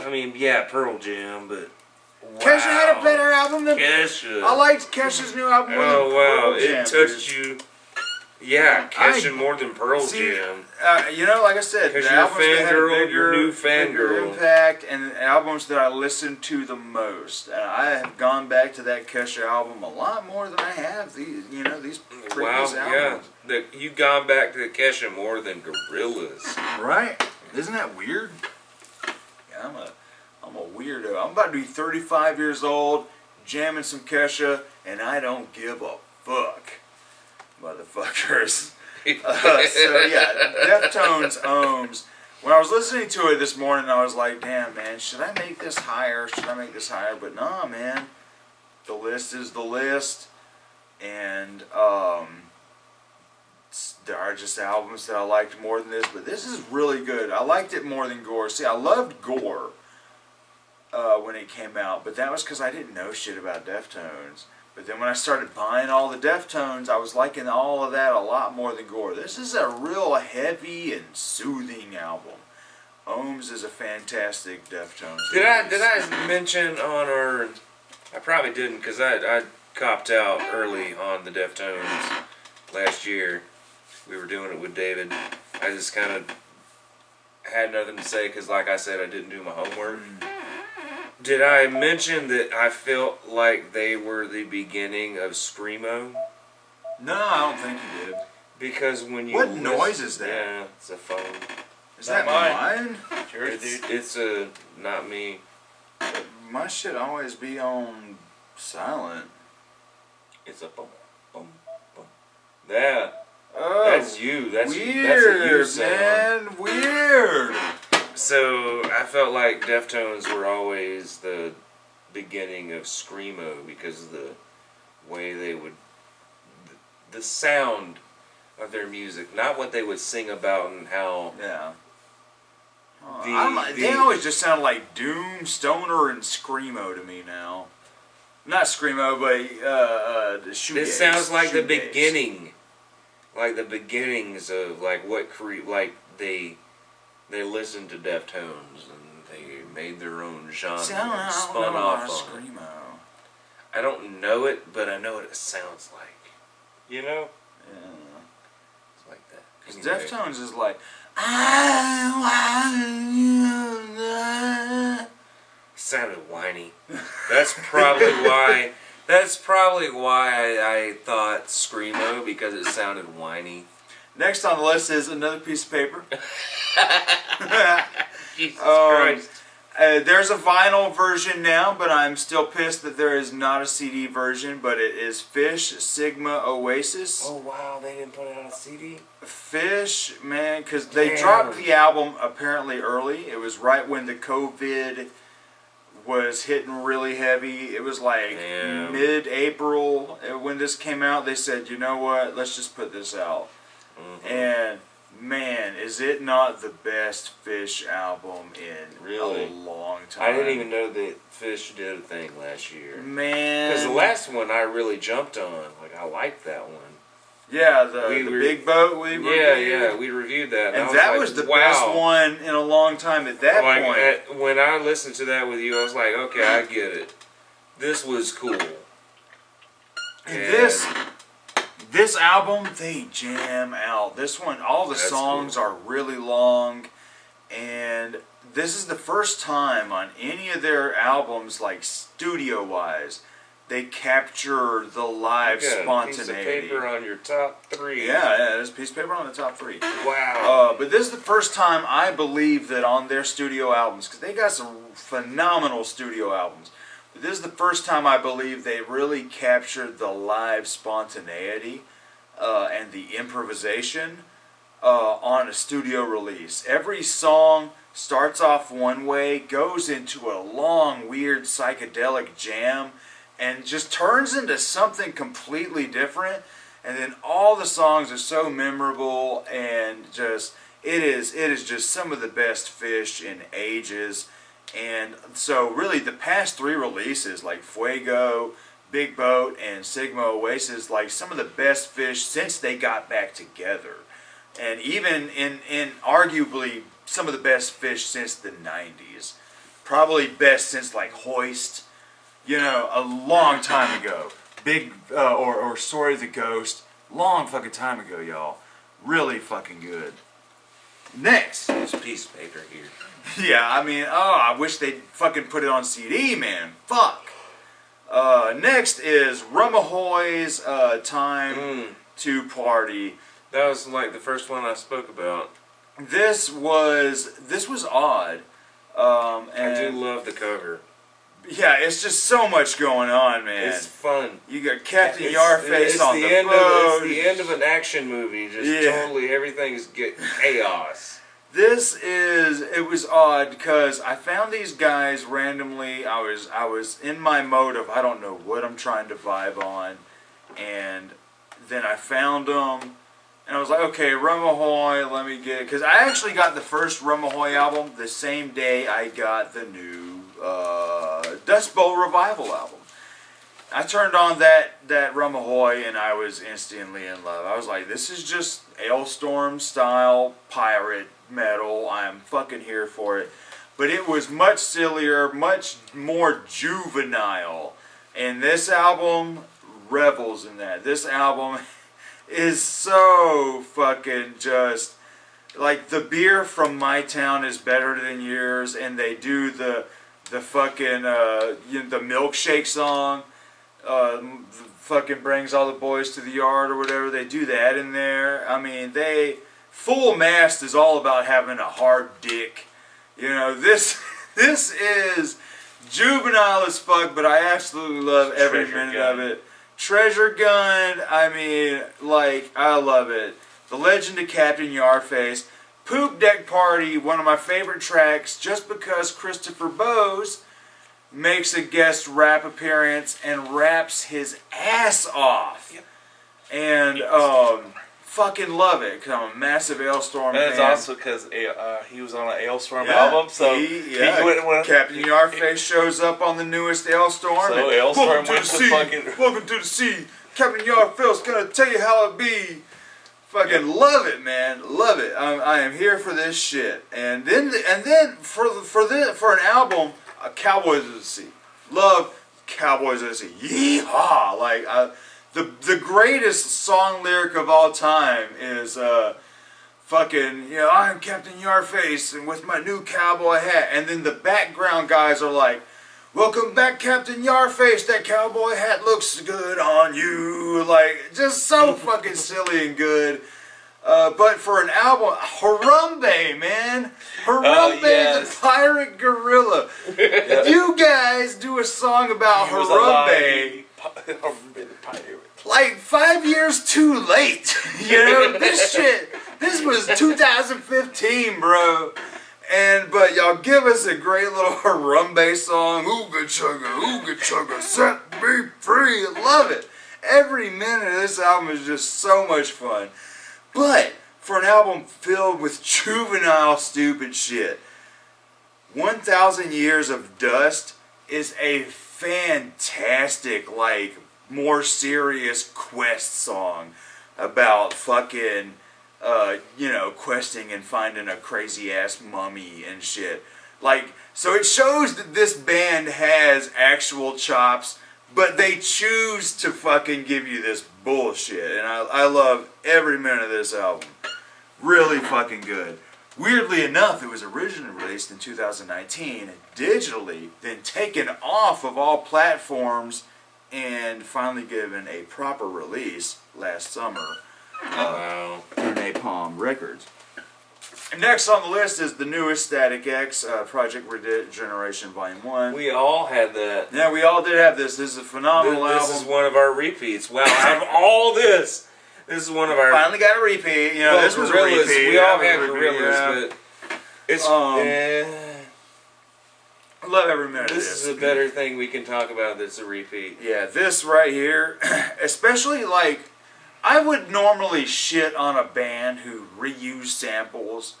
I mean, yeah, Pearl Jam, but. Wow. Kesha had a better album than Kesha. I liked Kesha's new album more than wow, Pearl Jam. it touched you. Yeah, Kesha more than Pearl Jam. Like I said, Because the you're a albums that had a fangirl, bigger, you're a new bigger fangirl. impact, and albums that I listened to the most. I have gone back to that Kesha album a lot more than I have these previous albums. Yeah, you've gone back to Kesha more than Gorillaz. Right? Isn't that weird? Yeah, I'm a weirdo. I'm about to be 35 years old, jamming some Kesha, and I don't give a fuck, motherfuckers. So yeah, Deftones, Ohms. When I was listening to it this morning, I was like, damn, man, should I make this higher? Should I make this higher? But nah, man, the list is the list, and there are just albums that I liked more than this, but this is really good. I liked it more than Gore. See, I loved Gore. when it came out, but that was because I didn't know shit about Deftones. But then when I started buying all the Deftones, I was liking all of that a lot more than Gore. This is a real heavy and soothing album. Ohms is a fantastic Deftones. Did I mention on our? I probably didn't because I copped out early on the Deftones last year. We were doing it with David. I just kind of had nothing to say because, like I said, I didn't do my homework. Did I mention that I felt like they were the beginning of Screamo? No, I don't think you did. Because when you what noise is that? Yeah, it's a phone. Is that mine? Yours, dude. It's a not me. My shit always be on silent. It's a boom, boom, boom. Yeah, Oh, that's you. That's weird, that's a you sound. man. Weird. So I felt like Deftones were always the beginning of Screamo because of the way they would, the sound of their music, not what they would sing about and how. Yeah. They always just sound like Doom, Stoner, and Screamo to me now. Not Screamo, but the shoegaze. This sounds like the shoegaze. beginning, like the beginnings of like what they listened to Deftones and they made their own genre See, I don't know, and spun off on it. Screamo. I don't know it, but I know what it sounds like. You know? Yeah. It's like that. Because Anyway. Deftones is like, I want you. Sounded whiny. That's probably why. That's probably why I thought Screamo, because it sounded whiny. Next on the list is another piece of paper. Jesus Christ. There's a vinyl version now, but I'm still pissed that there is not a CD version, but it is Fish, Sigma, Oasis. Oh wow, they didn't put it on a CD? Fish, man, because they Damn. dropped the album apparently early. It was right when the COVID was hitting really heavy. It was like Damn. mid-April when this came out. They said, you know what, let's just put this out. Mm-hmm. And man, is it not the best Fish album in Really? a long time. I didn't even know that Fish did a thing last year. Man. Because the last one I really jumped on. Like, I liked that one. Yeah, the Big Boat we reviewed. we reviewed that. And I that like, was the wow. best one in a long time at that point. When I listened to that with you, I was like, okay, I get it. This was cool. And this album, they jam out. This one, all the songs are really long, and this is the first time on any of their albums, like studio-wise, they capture the live spontaneity. Piece of paper on your top 3. Yeah, there's a piece of paper on the top 3. Wow. But this is the first time I believe that on their studio albums, because they got some phenomenal studio albums, but this is the first time I believe they really captured the live spontaneity and the improvisation on a studio release. Every song starts off one way, goes into a long, weird psychedelic jam, and just turns into something completely different. And then all the songs are so memorable, and just it is just some of the best Fish in ages. And so really the past 3 releases, like Fuego, Big Boat, and Sigma Oasis, like some of the best Fish since they got back together. And even in arguably some of the best Fish since the 90s. Probably best since like Hoist, you know, a long time ago. Big, or Story of the Ghost, long fucking time ago, y'all. Really fucking good. Next. This piece of paper here. Yeah, I mean, I wish they'd fucking put it on CD, man. Fuck. Next is Rumahoy's Time to Party. That was like the first one I spoke about. This was odd. And I do love the cover. Yeah, it's just so much going on, man. It's fun. You got Captain Yarface on the end boat. It's the end of an action movie. Just totally everything's chaos. It was odd because I found these guys randomly. I was in my mode of I don't know what I'm trying to vibe on, and then I found them, and I was like, okay, Rumahoy, let me get, because I actually got the first Rumahoy album the same day I got the new Dust Bowl Revival album. I turned on that Ramahoy and I was instantly in love. I was like, this is just Ailstorm style pirate metal. I'm fucking here for it. But it was much sillier, much more juvenile. And this album revels in that. This album is so fucking just like the beer from my town is better than yours, and they do the fucking the milkshake song. Fucking brings all the boys to the yard or whatever. They do that in there. I mean, Full Mast is all about having a hard dick. You know, this is juvenile as fuck, but I absolutely love every minute of it. Treasure Gun, I mean, like, I love it. The Legend of Captain Yarface. Poop Deck Party, one of my favorite tracks, just because Christopher Bose makes a guest rap appearance and raps his ass off. Yep. And fucking love it, because I'm a massive Ailstorm fan. And it's also because he was on an Ailstorm album, so Captain Yarface shows up on the newest Ailstorm. So Ailstorm went to fucking... Welcome to the sea. Captain Yarface gonna tell you how it be. Fucking love it, man. Love it. I am here for this shit. And then for an album, Cowboys of the Sea. Love Cowboys of the Sea. Yeehaw! Like the greatest song lyric of all time is fucking, I'm Captain Yarface and with my new cowboy hat. And then the background guys are like, welcome back, Captain Yarface. That cowboy hat looks good on you. Like, just so fucking silly and good. But for an album, Harambe, man. Harambe, the pirate gorilla. You guys do a song about Harambe. Like 5 years too late. This was 2015, bro. But y'all give us a great little Harambe song. Ooga chugga, set me free. Love it. Every minute of this album is just so much fun. But for an album filled with juvenile stupid shit, 1,000 Years of Dust is a fantastic, like, more serious quest song about fucking questing and finding a crazy ass mummy and shit. Like, so it shows that this band has actual chops, but they choose to fucking give you this bullshit. And I love every minute of this album. Really fucking good. Weirdly enough, it was originally released in 2019 digitally, then taken off of all platforms and finally given a proper release last summer. Through Napalm Records. And next on the list is the newest Static X, Project Regeneration Volume 1. We all had that. Yeah, we all did have this. This is a phenomenal album. This is one of our repeats. Wow, out of all this is one of our... Finally got a repeat. This was Gorillas. a repeat. We all had Gorillas, but it's... I love every minute of this. This is a better thing we can talk about that's a repeat. Yeah, this right here, especially like... I would normally shit on a band who reuse samples,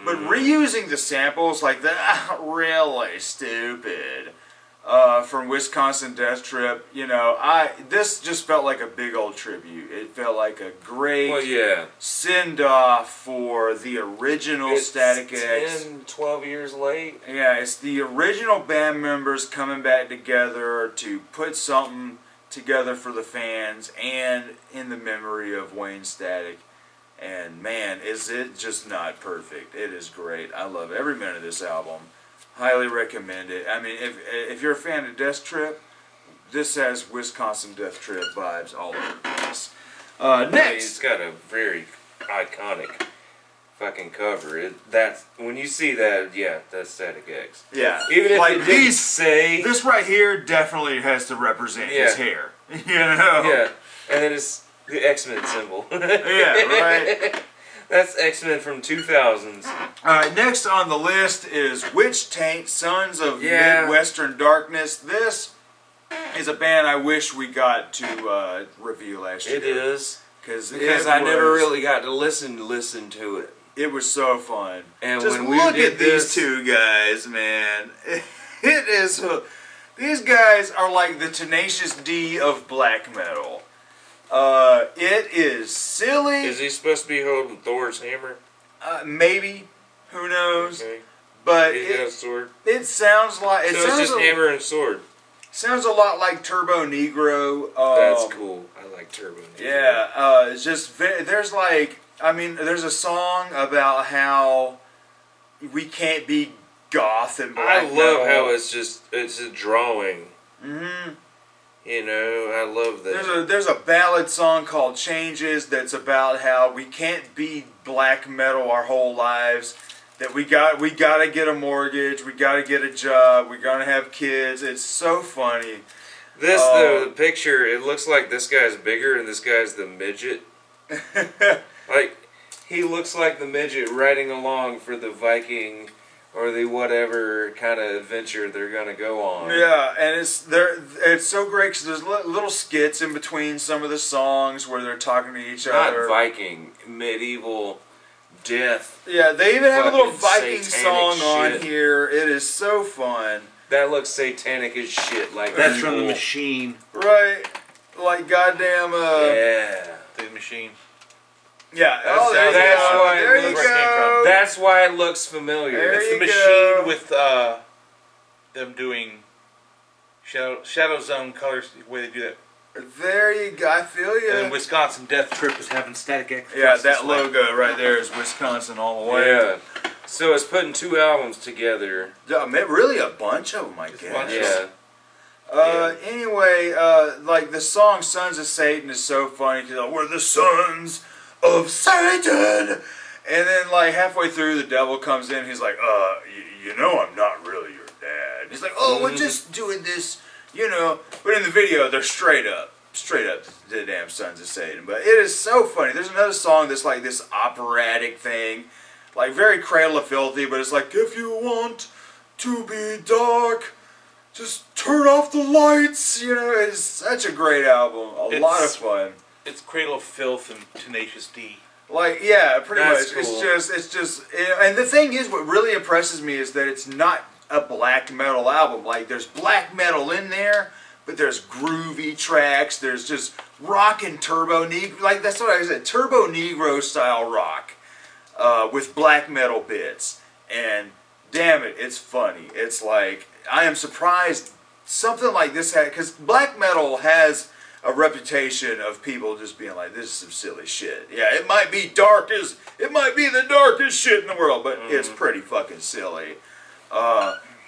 but reusing the samples like that, really stupid. From Wisconsin Death Trip, this just felt like a big old tribute. It felt like a great send-off for the original Static X. 10, 12 years late. Yeah, it's the original band members coming back together to put something together for the fans and in the memory of Wayne Static. And man, is it just not perfect. It is great. I love every minute of this album. Highly recommend it. I mean, if you're a fan of Death Trip, this has Wisconsin Death Trip vibes all over the place. Next, it's got a very iconic fucking cover. When you see that, that's Static X. Yeah, even if like it didn't say this right here definitely has to represent his hair. Yeah, and then it's the X-Men symbol. Yeah, right. That's X-Men from 2000s. Alright, next on the list is Witch Taint, Sons of Midwestern Darkness. This is a band I wish we got to review last year. It is. Because I never really got to listen to it. It was so fun. And just when we look did at these two guys, man. It is... These guys are like the Tenacious D of black metal. It is silly. Is he supposed to be holding Thor's hammer? Maybe. Who knows? Okay. But He's got a sword. it sounds like... So it's just hammer and sword. Sounds a lot like Turbo Negro. That's cool. I like Turbo Negro. Yeah, it's just... There's like... I mean, there's a song about how we can't be goth and black I love metal. how it's a drawing. Mm-hmm. You know, I love that. There's a ballad song called Changes that's about how we can't be black metal our whole lives. That we gotta get a mortgage, we gotta get a job, we're gonna have kids. It's so funny. The picture, it looks like this guy's bigger and this guy's the midget. Like, he looks like the midget riding along for the Viking or the whatever kind of adventure they're gonna go on. Yeah, and it's so great because there's little skits in between some of the songs where they're talking to each other. Not Viking, medieval death. Yeah, they even have a little Fucking Viking satanic song on shit. here. It is so fun. That looks satanic as shit. Like That's from the evil. Machine. Right, like goddamn. Yeah. The Machine. Yeah. That's- There you that's go. why it There you looks- where it came go. from. That's why it looks familiar. There It's the you Machine go. with them doing Shadow Zone colors, the way they do that. There you go. I feel you. And then Wisconsin Death Trip is having Static X. Yeah, that logo right there is Wisconsin all the way. Yeah. So it's putting two albums together. Yeah, really a bunch of them, I Just a guess. bunch. Yeah. Anyway, like the song "Sons of Satan" is so funny because we're the sons of Satan, and then like halfway through, the devil comes in. He's like, you know, I'm not really your dad. He's like, oh, we're just doing this, you know. But in the video, they're straight up the damn Sons of Satan. But it is so funny. There's another song that's like this operatic thing, like very Cradle of Filthy, but it's like, if you want to be dark, just turn off the lights. You know, it's such a great album. A lot of fun. It's Cradle of Filth and Tenacious D. Like, yeah, pretty That's much. cool. It's just, and the thing is, what really impresses me is that it's not a black metal album. Like, there's black metal in there, but there's groovy tracks. There's just rock and Turbo Negro. Like, that's what I said, Turbo Negro style rock with black metal bits. And damn it, it's funny. It's like, I am surprised something like this had, because black metal has a reputation of people just being like, this is some silly shit. Yeah, it might be the darkest shit in the world, but it's pretty fucking silly.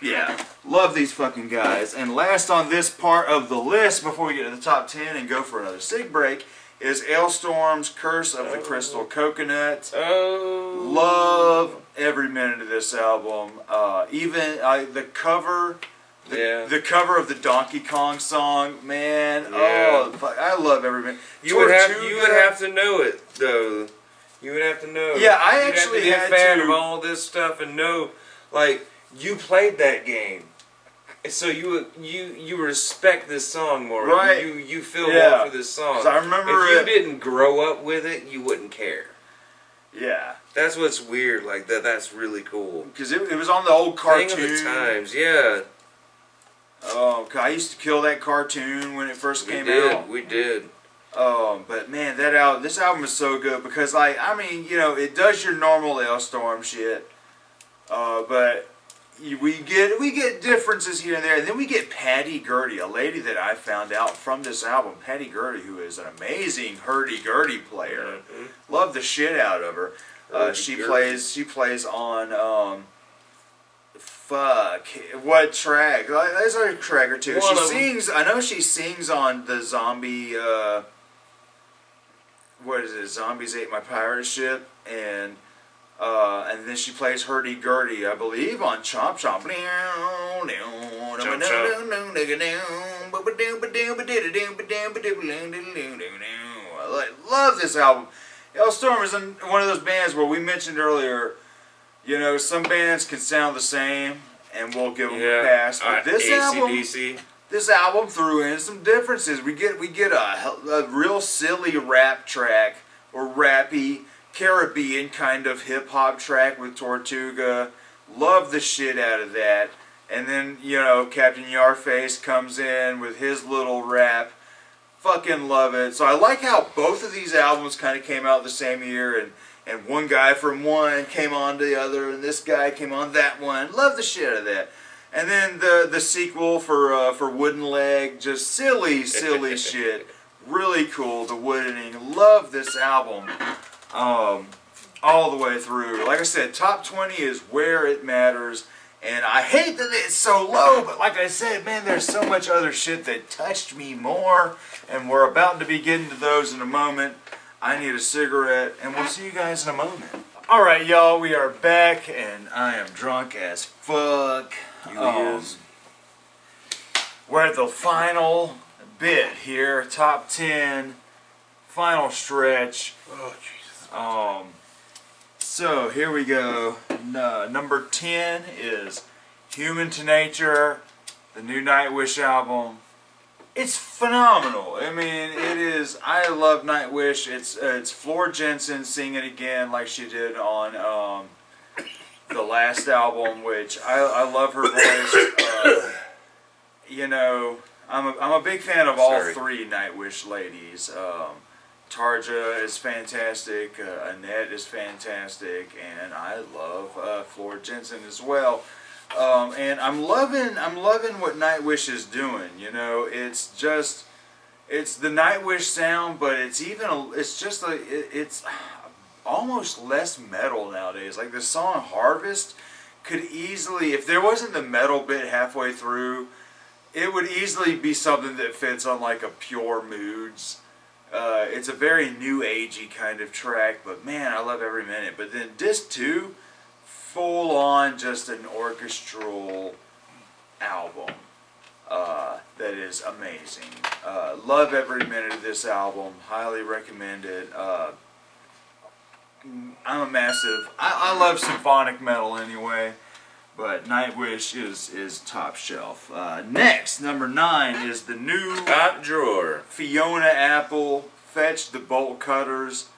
Yeah, love these fucking guys. And last on this part of the list, before we get to the top 10 and go for another cig break, is Ailstorm's Curse of the Crystal Coconut. Oh. Love every minute of this album. Even the cover... The cover of the Donkey Kong song, man. Yeah. Oh, fuck, I love every minute. You would have to know it though. You would have to know. Yeah, I You'd actually have to be a had fan to- of all this stuff and know, like, you played that game, so you respect this song more. Right. You feel Yeah. more for this song. 'Cause I remember if you it- didn't grow up with it, you wouldn't care. Yeah, That's what's weird. Like that. That's really cool. because it was on the old cartoon. Thing of the times. Yeah. Oh, God, I used to kill that cartoon when it first came out. We did. But man, this album is so good because, like, I mean, you know, it does your normal Ailstorm shit, but we get differences here and there, and then we get Patty Gurdy, a lady that I found out from this album. Patty Gurdy, who is an amazing hurdy-gurdy player. Love the shit out of her. She plays on fuck, what track? There's a track or two. She sings. I know she sings on the zombie. What is it? Zombies Ate My Pirate Ship, and then she plays Hurdy Gurdy, I believe, on Chomp Chomp. I love this album. Ailstorm is one of those bands where we mentioned earlier. You know, some bands can sound the same, and we'll give them a pass. But this album threw in some differences. We get a real silly rap track, or rappy Caribbean kind of hip hop track with Tortuga. Love the shit out of that. And then, you know, Captain Yarface comes in with his little rap. Fucking love it. So I like how both of these albums kind of came out the same year, and one guy from one came on to the other, and this guy came on that one. Love the shit out of that. And then the sequel for Wooden Leg, just silly shit. Really cool. The Woodening. Love this album. All the way through. Like I said, top 20 is where it matters. And I hate that it's so low, but like I said, man, there's so much other shit that touched me more. And we're about to be getting to those in a moment. I need a cigarette, and we'll see you guys in a moment. Alright, y'all, we are back, and I am drunk as fuck. We're at the final bit here, top 10, final stretch. Oh, Jesus. So here we go. Number 10 is Human to Nature, the new Nightwish album. It's phenomenal. I mean, it is. I love Nightwish. It's Floor Jensen singing again like she did on the last album, which I love her voice. You know, I'm a big fan of all three Nightwish ladies. Tarja is fantastic, Annette is fantastic, and I love Floor Jensen as well. And I'm loving what Nightwish is doing. You know, it's the Nightwish sound, but it's almost less metal nowadays. Like the song Harvest could easily, if there wasn't the metal bit halfway through, it would easily be something that fits on like a Pure Moods. It's a very new agey kind of track, but man, I love every minute. But then disc 2, full on just an orchestral album that is amazing. Love every minute of this album. Highly recommend it. I'm a massive. I love symphonic metal anyway, but Nightwish is top shelf. Next, number 9 is the new Top drawer. Fiona Apple, Fetch the Bolt Cutters.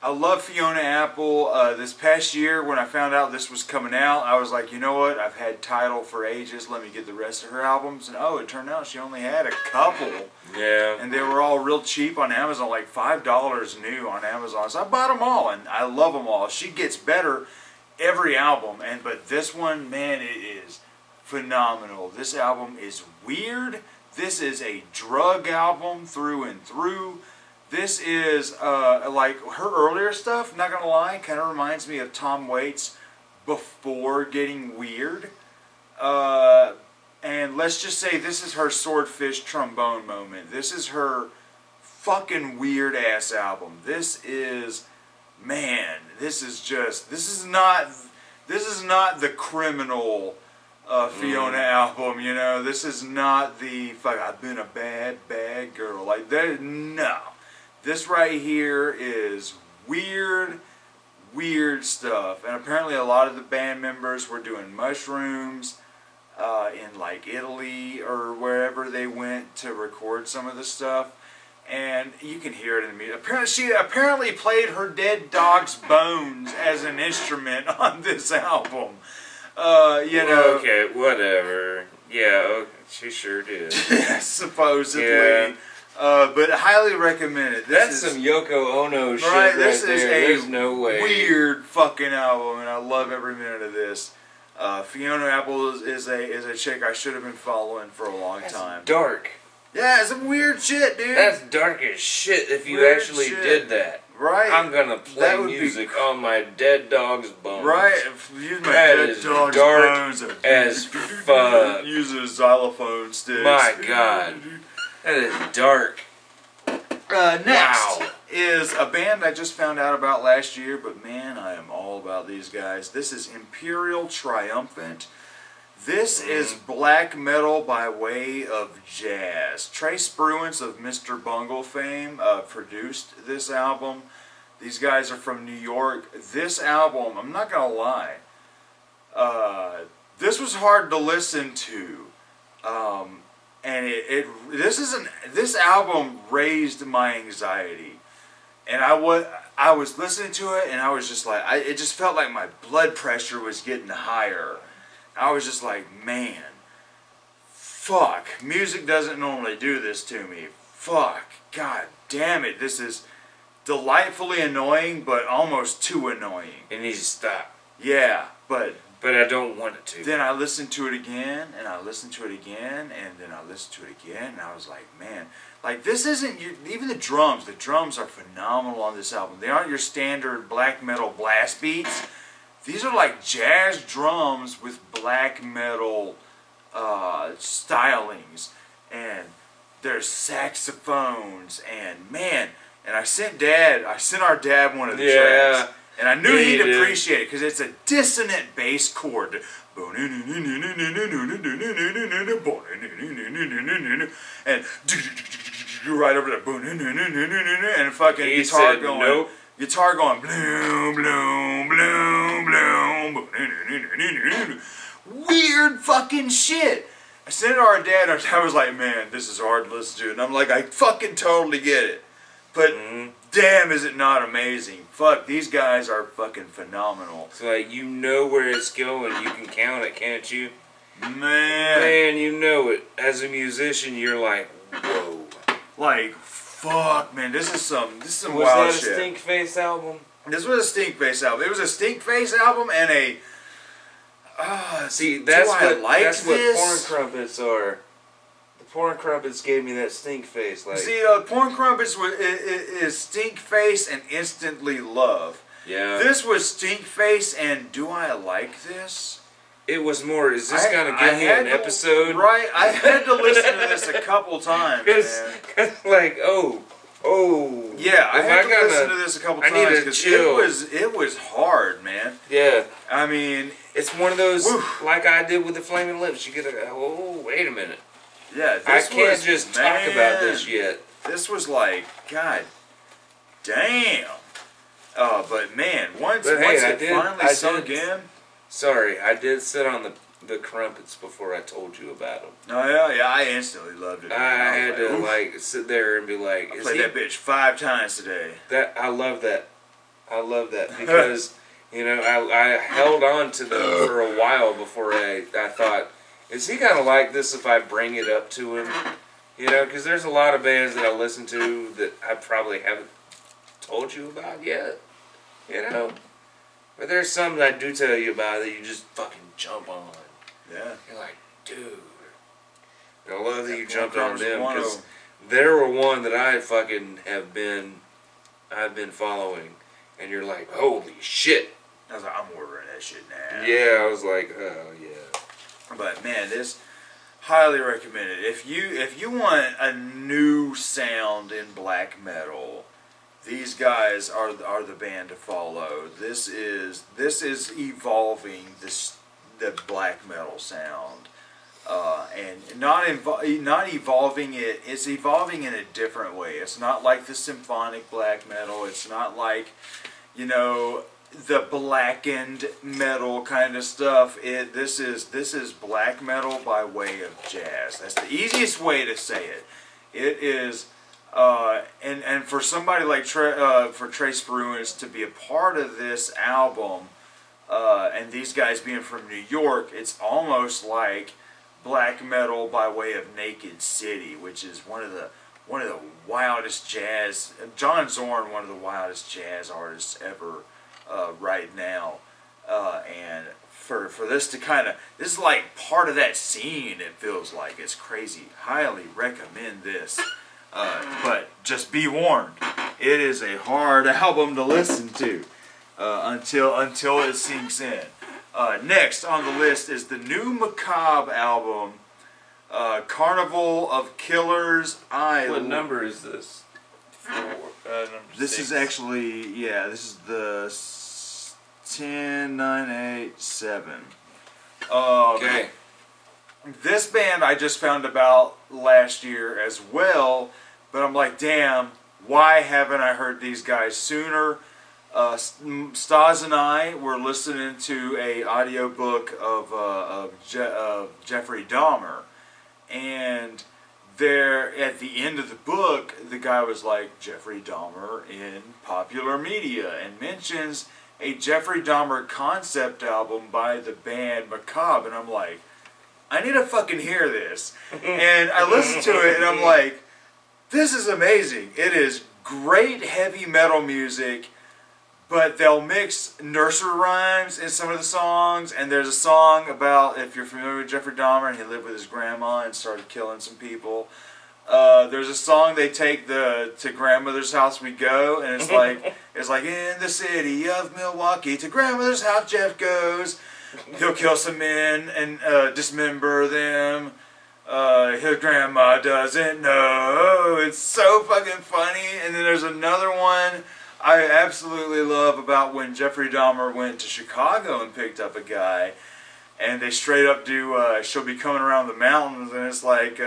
I love Fiona Apple. This past year when I found out this was coming out, I was like, you know what? I've had Tidal for ages. Let me get the rest of her albums. And oh, it turned out she only had a couple. Yeah. And they were all real cheap on Amazon, like $5 new on Amazon. So I bought them all, and I love them all. She gets better every album, but this one, man, it is phenomenal. This album is weird. This is a drug album through and through. This is like her earlier stuff, not gonna lie, kind of reminds me of Tom Waits before getting weird. And let's just say this is her Swordfish Trombone moment. This is her fucking weird ass album. This is, man, this is not the Criminal Fiona album, you know. This is not the fuck I've been a bad girl like that. No. This right here is weird stuff. And apparently a lot of the band members were doing mushrooms in like Italy or wherever they went to record some of the stuff. And you can hear it in the music. She apparently played her dead dog's bones as an instrument on this album. You know. Okay, whatever. Yeah, okay, she sure did. Supposedly. Yeah. But I highly recommend it. That's some Yoko Ono shit right this is there. a There's no way. weird fucking album, and I love every minute of this. Fiona Apple is a chick I should have been following for a long time. Dark. Yeah, it's some weird shit, dude. That's dark as shit if you Weird actually shit. did that. Right. I'm gonna play That would be music on my dead dog's bones. Right. Use my That dead is dog's dark bones and as fuck. use a xylophone stick. My God. That is dark. Next Wow. is a band I just found out about last year, but man, I am all about these guys. This is Imperial Triumphant. This is black metal by way of jazz. Trace Bruins of Mr. Bungle fame produced this album. These guys are from New York. This album, I'm not gonna lie, this was hard to listen to. And this album raised my anxiety, and I was listening to it, and I was just like, it just felt like my blood pressure was getting higher, I was just like, man, fuck, music doesn't normally do this to me. Fuck, god damn it, this is delightfully annoying, but almost too annoying. It needs to stop. Yeah, but I don't want it to. then I listened to it again, and I listened to it again, and then I listened to it again, and I was like, man, like this isn't even the drums are phenomenal on this album. They aren't your standard black metal blast beats. These are like jazz drums with black metal stylings, and there's saxophones, and man, and I sent our dad one of the tracks, and I knew he'd appreciate it because it's a dissonant bass chord, and right over there, and fucking guitar going. Nope. Guitar going bloom, bloom, bloom, bloom, weird fucking shit. I sent it to our dad, and our dad was like, man, this is hard to listen to. And I'm like, I fucking totally get it. But damn, is it not amazing? Fuck, these guys are fucking phenomenal. It's like, you know where it's going. You can count it, can't you? Man, you know it. As a musician, you're like, whoa. Like, fuck, man, this is some Was wild that shit. a Stink Face album? This was a Stink Face album. It was a Stink Face album and a... See, that's what this? Porn Crumpets are. The Porn Crumpets gave me that stink face. Like, see, Porn Crumpets is Stink Face and Instantly Love. yeah. This was Stink Face and Do I Like This? It was more, is this going to give me an episode? Right, I had to listen to this a couple times, man. Like, oh. Yeah, I had to gotta, listen to this a couple I times need to because chill. it was hard, man. Yeah. I mean, It's one of those, whew. like I did with the Flaming Lips. You get a, oh, wait a minute. Yeah, I this can't was, just man, talk about this yet. This was like, god damn. But man, once it finally sunk in. Sorry, I did sit on the Crumpets before I told you about them. Oh yeah, I instantly loved it. I had to like sit there and be like, I played that bitch 5 times today. I love that. I love that because you know I held on to them for a while before I thought, is he gonna like this if I bring it up to him? You know, because there's a lot of bands that I listen to that I probably haven't told you about yet. You know, but there's some that I do tell you about that you just fucking jump on. Yeah. You're like, dude. And I love that you jumped Porn on Crumpets them was one of because them. they were one that I fucking I've been following, and you're like, holy shit. I was like, I'm ordering that shit now. Yeah, I was like, oh yeah. But man, this highly recommended. If you want a new sound in black metal, these guys are the band to follow. This is evolving the black metal sound, and not evolving it. It's evolving in a different way. It's not like the symphonic black metal. It's not like, you know, the blackened metal kind of stuff. This is black metal by way of jazz. That's the easiest way to say it. It is. And for somebody like for Trace Bruins to be a part of this album, and these guys being from New York, it's almost like black metal by way of Naked City, which is one of the wildest jazz. John Zorn, one of the wildest jazz artists ever right now, and for this to this is like part of that scene. It feels like it's crazy. Highly recommend this. But just be warned, it is a hard album to listen to until it sinks in. Next on the list is the new Macabre album, Carnival of Killers. What number is this? Number This 6. is actually, this is the 10987. Okay. This band I just found about last year as well, but I'm like, damn, why haven't I heard these guys sooner? Stas and I were listening to a audiobook of Jeffrey Dahmer, and there at the end of the book, the guy was like, Jeffrey Dahmer in popular media, and mentions a Jeffrey Dahmer concept album by the band Macabre, and I'm like, I need to fucking hear this. And I listened to it, and I'm like, this is amazing. It is great heavy metal music, but they'll mix nursery rhymes in some of the songs, and there's a song about, if you're familiar with Jeffrey Dahmer, and he lived with his grandma and started killing some people. There's a song they take to grandmother's house we go, and it's like in the city of Milwaukee to grandmother's house Jeff goes. He'll kill some men and dismember them. His grandma doesn't know. It's so fucking funny. And then there's another one I absolutely love about when Jeffrey Dahmer went to Chicago and picked up a guy, and they straight up do She'll Be Coming Around the Mountains, and it's like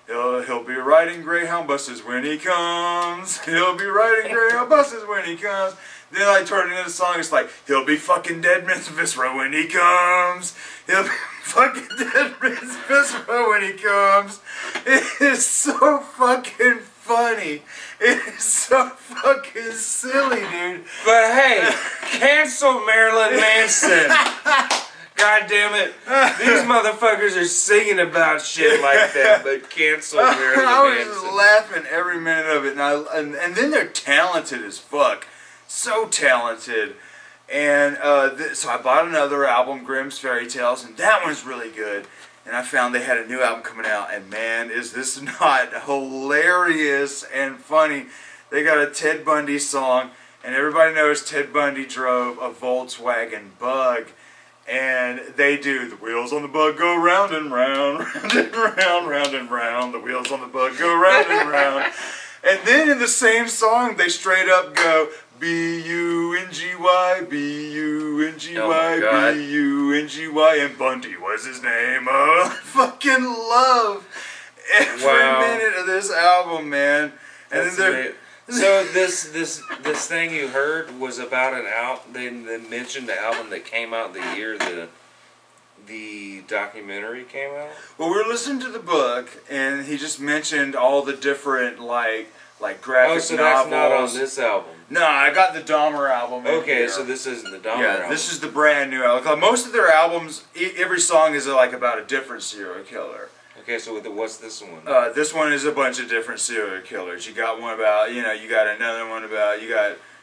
he'll be riding Greyhound buses when he comes. He'll be riding Greyhound buses when he comes. Then I turn it into a song. It's like, he'll be fucking dead Memphis Row when he comes. He'll be fucking dead Memphis Row when he comes. It is so fucking funny. It is so fucking silly, dude. But hey, cancel Marilyn Manson. God damn it. These motherfuckers are singing about shit like that, but cancel Marilyn I was Manson. just laughing every minute of it, and then they're talented as fuck, so talented. And so I bought another album, Grimm's Fairy Tales, and that one's really good. And I found they had a new album coming out, and man, is this not hilarious and funny. They got a Ted Bundy song, and everybody knows Ted Bundy drove a Volkswagen Bug. And they do, the wheels on the bug go round and round, round and round, round and round. The wheels on the bug go round and round. And then in the same song, they straight up go, B-U-N-G-Y, B-U-N-G-Y, B-U-N-G-Y, and Bundy was his name. Oh, I fucking love every minute of this album, man. And That's then they're... So this thing you heard was about an album. They mentioned the album that came out the year the documentary came out. Well, we were listening to the book, and he just mentioned all the different like graphic Oh, so novels. that's not on this album. No, I got the Dahmer album. Okay, here. so this isn't the Dahmer yeah, album. this is the brand new album. Most of their albums, every song is like about a different serial killer. Okay, so what's this one? This one is a bunch of different serial killers. You got one about, you got another one about,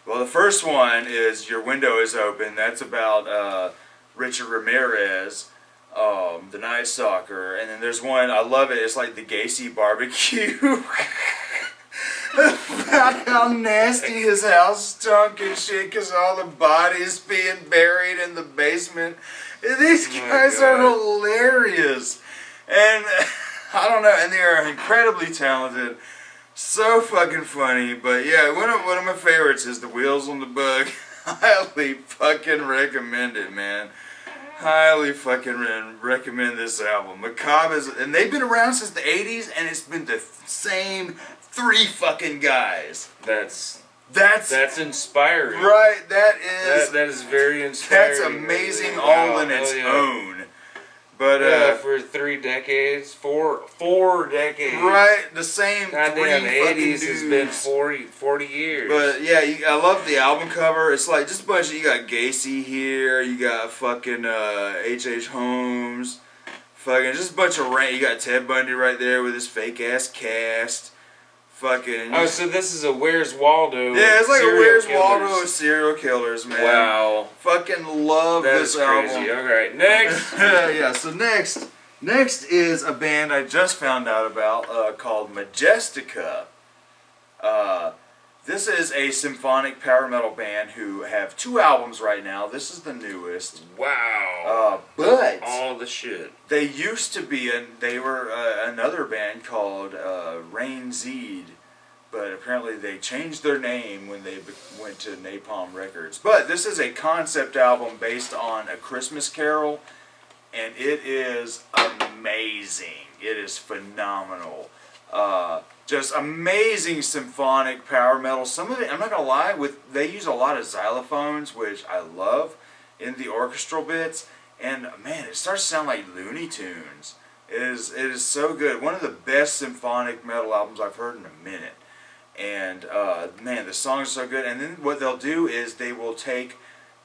well, the first one is Your Window is Open. That's about Richard Ramirez, the Night Stalker. And then there's one, I love it, it's like the Gacy Barbecue. About how nasty his house stunk and shit because all the bodies being buried in the basement. These guys are hilarious. And I don't know, and they are incredibly talented, so fucking funny. But yeah, one of my favorites is The Wheels on the Bug. Highly fucking recommend it, man. Highly fucking recommend this album. Macabre is, and they've been around since the 80s, and it's been the same 3 fucking guys. That's inspiring. Right, that is very inspiring. That's amazing, Wow. all in its own. But for 3 decades, four decades. Right, the same God 3 damn, the fucking 80s has been dudes. 40 years. But yeah, I love the album cover. It's like just a bunch of, you got Gacy here, you got fucking H.H. Holmes, fucking just a bunch of you got Ted Bundy right there with his fake ass cast. Fucking. Oh, so this is a Where's Waldo? Yeah, it's like a Where's killers. Waldo of serial killers, man. Wow. Fucking love That's this crazy. album. Alright, next. Yeah, so next is a band I just found out about called Majestica. This is a symphonic power metal band who have 2 albums right now. This is the newest. Wow. But all the shit. they used to be, they were another band called Rain Zed, but apparently they changed their name when they went to Napalm Records. But this is a concept album based on A Christmas Carol, and it is amazing. It is phenomenal. Just amazing symphonic power metal. Some of it, I'm not gonna lie, they use a lot of xylophones, which I love in the orchestral bits. And man, it starts to sound like Looney Tunes. It is so good. One of the best symphonic metal albums I've heard in a minute. And man, the songs are so good. And then what they'll do is they will take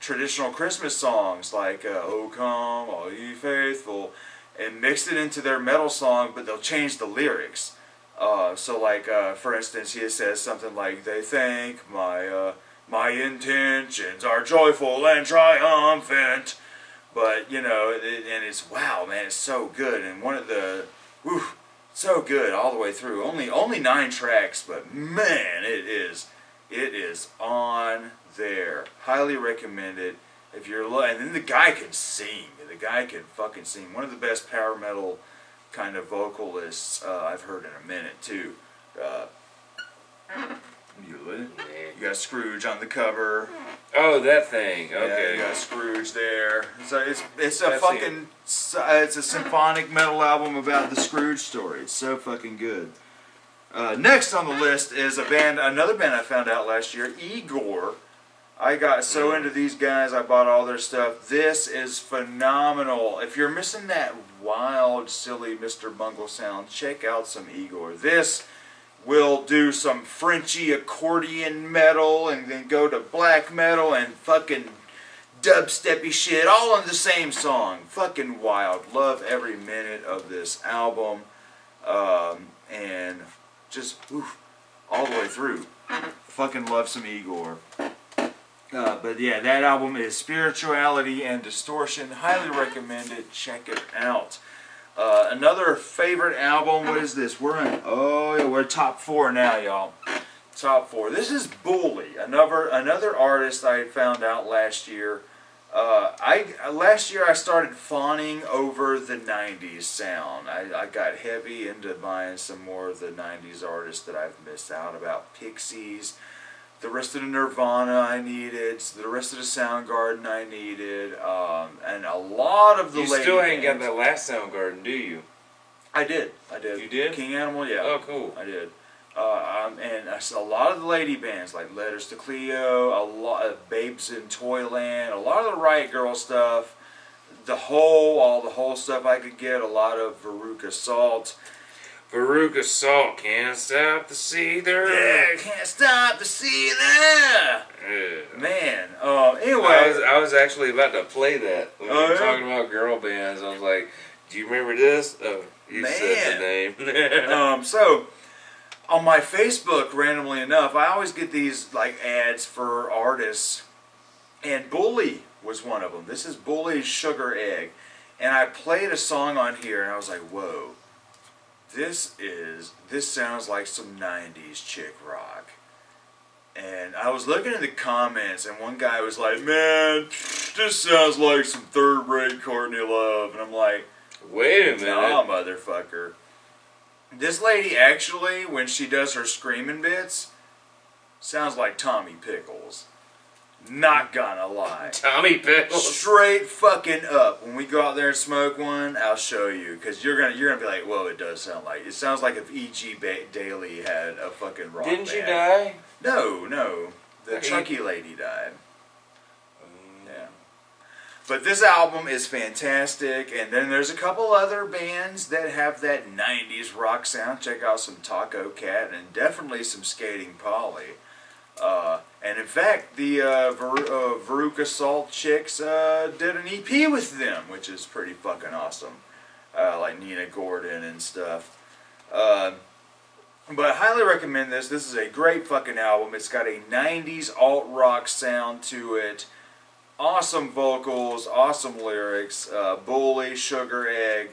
traditional Christmas songs like "Oh Come All Ye Faithful," and mixed it into their metal song, but they'll change the lyrics. So like for instance, he says something like, "They think my intentions are joyful and triumphant," but you know, and it's wow, man, it's so good, and one of the, whew, so good all the way through. Only 9 tracks, but man, it is on there. Highly recommend it if you're. And then the guy can sing. The guy can fucking sing. One of the best power metal kind of vocalists I've heard in a minute too. You got Scrooge on the cover. Oh, that thing. Okay. Yeah, you got Scrooge there. So it's a fucking it's a symphonic metal album about the Scrooge story. It's so fucking good. Next on the list is another band I found out last year, Igor. I got so into these guys, I bought all their stuff. This is phenomenal. If you're missing that wild, silly Mr. Bungle sound, check out some Igor. This will do some Frenchy accordion metal and then go to black metal and fucking dubsteppy shit all in the same song. Fucking wild. Love every minute of this album. And just all the way through. Fucking love some Igor. But yeah, that album is Spirituality and Distortion. Highly recommend it. Check it out. Another favorite album. What is this? We're top 4 now, y'all. Top 4. This is Bully, another artist I found out last year. Last year I started fawning over the 90s sound. I got heavy into buying some more of the 90s artists that I've missed out about. Pixies, the rest of the Nirvana I needed, the rest of the Soundgarden I needed, and a lot of the lady You still ain't got bands. that last Soundgarden, do you? I did. You did? King Animal, yeah. Oh, cool. I did. And a lot of the lady bands like Letters to Cleo, a lot of Babes in Toyland, a lot of the Riot Girl stuff, all the whole stuff I could get, a lot of Veruca Salt. Veruca Salt, can't stop to see there. Yeah, can't stop to see that. Yeah. Man, anyway. I was actually about to play that when we were yeah? talking about girl bands. I was like, do you remember this? Oh, you said the name. So, on my Facebook, randomly enough, I always get these like ads for artists, and Bully was one of them. This is Bully's Sugar Egg, and I played a song on here, and I was like, whoa, this sounds like some 90s chick rock. And I was looking at the comments, and one guy was like, man, this sounds like some third-rate Courtney Love, and I'm like, wait a minute. nah, motherfucker. This lady actually, when she does her screaming bits, sounds like Tommy Pickles. Not gonna lie. Tommy Pickles. Straight fucking up. When we go out there and smoke one, I'll show you, because you're gonna be like, whoa, it does sound like. It sounds like if E.G. Daily had a fucking rock Didn't band. you die? No. The Chunky lady died. Yeah. But this album is fantastic, and then there's a couple other bands that have that 90s rock sound. Check out some Taco Cat and definitely some Skating Polly. And in fact, the Veruca Salt chicks did an EP with them, which is pretty fucking awesome. Like Nina Gordon and stuff. But I highly recommend this. This is a great fucking album. It's got a 90s alt-rock sound to it. Awesome vocals, awesome lyrics. Bully, Sugar Egg.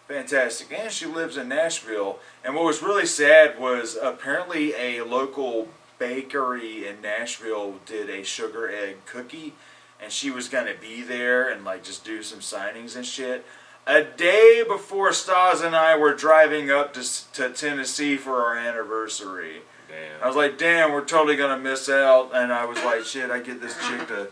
Fantastic. And she lives in Nashville. And what was really sad was apparently a local bakery in Nashville did a Sugar Egg cookie. And she was going to be there and like just do some signings and shit. A day before Stas and I were driving up to Tennessee for our anniversary. Damn. I was like, damn, we're totally going to miss out. And I was like, shit, I get this chick to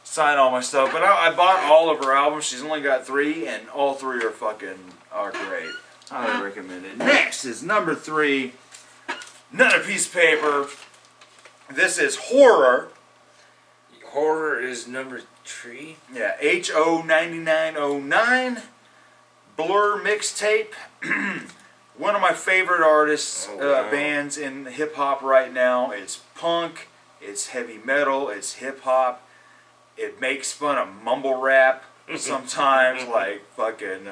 sign all my stuff. But I bought all of her albums. She's only got 3, and all 3 are great. Highly recommend it. Next is number 3, another piece of paper. This is Horror. Horror is number 3? Yeah, HO9909. Blur mixtape. One of my favorite artists, bands in hip hop right now. It's punk, it's heavy metal, it's hip hop. It makes fun of mumble rap sometimes, like fucking.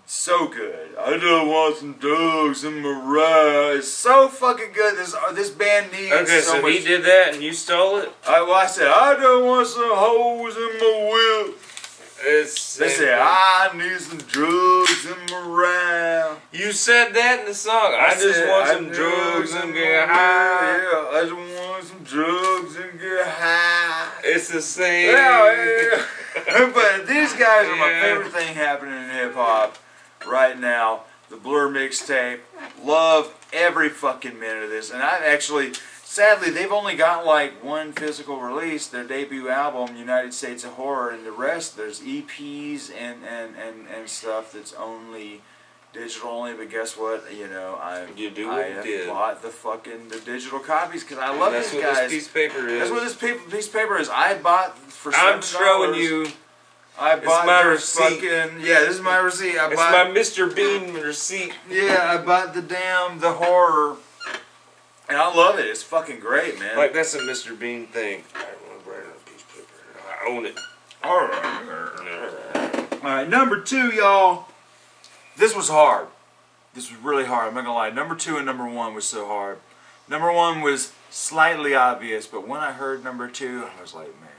So good. I just want some drugs in my ride. It's so fucking good. This band needs Okay, so much. he did that and you stole it? I said, I just want some hoes in my whip. They said, I need some drugs in my ride. You said that in the song. I just want some drugs and get high. Yeah, I just want some drugs and get high. It's the same. Yeah. But these guys are my favorite thing happening in hip hop right now. The Blur mixtape. Love every fucking minute of this. And I've actually, sadly, they've only got like one physical release, their debut album, United States of Horror, and the rest, there's EPs and stuff that's only digital only. But guess what? You know, I have bought the digital copies because I love these guys. That's what this piece of paper is. That's what this piece of paper is. I bought for $7. I'm showing you. I bought my their receipt. this is my receipt. It's my Mr. Bean receipt. Yeah, I bought the horror, and I love it. It's fucking great, man. Like that's a Mr. Bean thing. I want to write on a piece of paper. I own it. All right, number 2, y'all. This was hard. This was really hard. I'm not gonna lie. Number 2 and number 1 was so hard. Number 1 was slightly obvious, but when I heard number 2, I was like, man,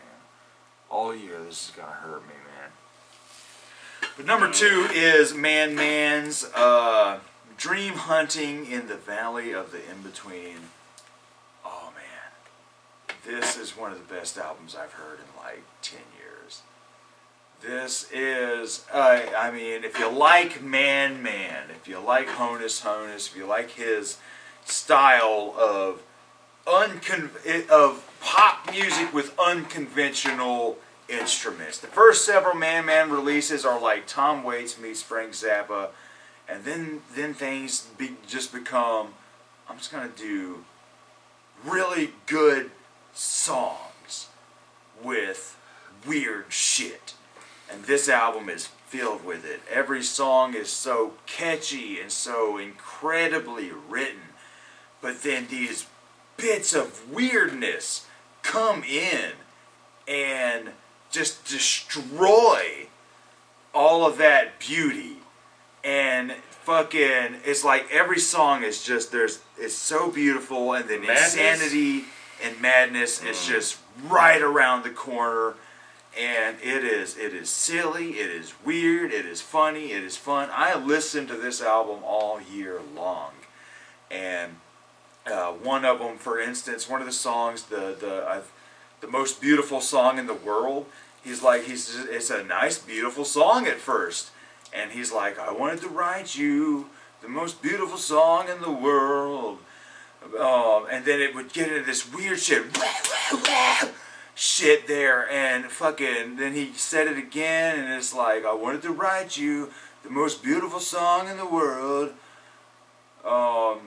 all year this is gonna hurt me, man. But number 2 is Man's Dream Hunting in the Valley of the In-Between. Oh man, this is one of the best albums I've heard in like 10 years. This is, I mean, if you like Man, if you like Honus, if you like his style of pop music with unconventional instruments. The first several Man releases are like Tom Waits meets Frank Zappa, and then things just become, I'm just gonna do really good songs with weird shit. And this album is filled with it. Every song is so catchy and so incredibly written, but then these bits of weirdness come in and just destroy all of that beauty. And fucking, it's like every song is just, it's so beautiful, and then insanity and madness is just right around the corner. And it is silly, it is weird, it is funny, it is fun. I listened to this album all year long. And one of them, for instance, one of the songs, the most beautiful song in the world, it's a nice, beautiful song at first. And he's like, I wanted to write you the most beautiful song in the world. And then it would get into this weird shit there, and fucking, then he said it again, and it's like, I wanted to write you the most beautiful song in the world. But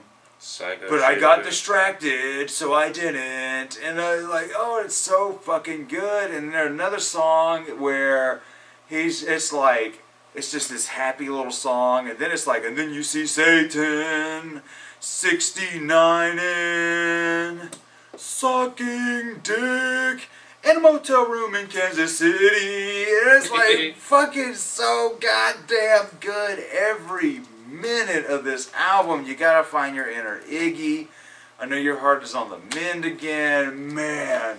I got distracted, so I didn't. And I was like, oh, it's so fucking good. And there's another song where it's just this happy little song. And then it's like, and then you see Satan 69ing, sucking dick in a motel room in Kansas City. And it's like fucking so goddamn good. Every minute of this album, you gotta find your inner Iggy. I know your heart is on the mend again. Man,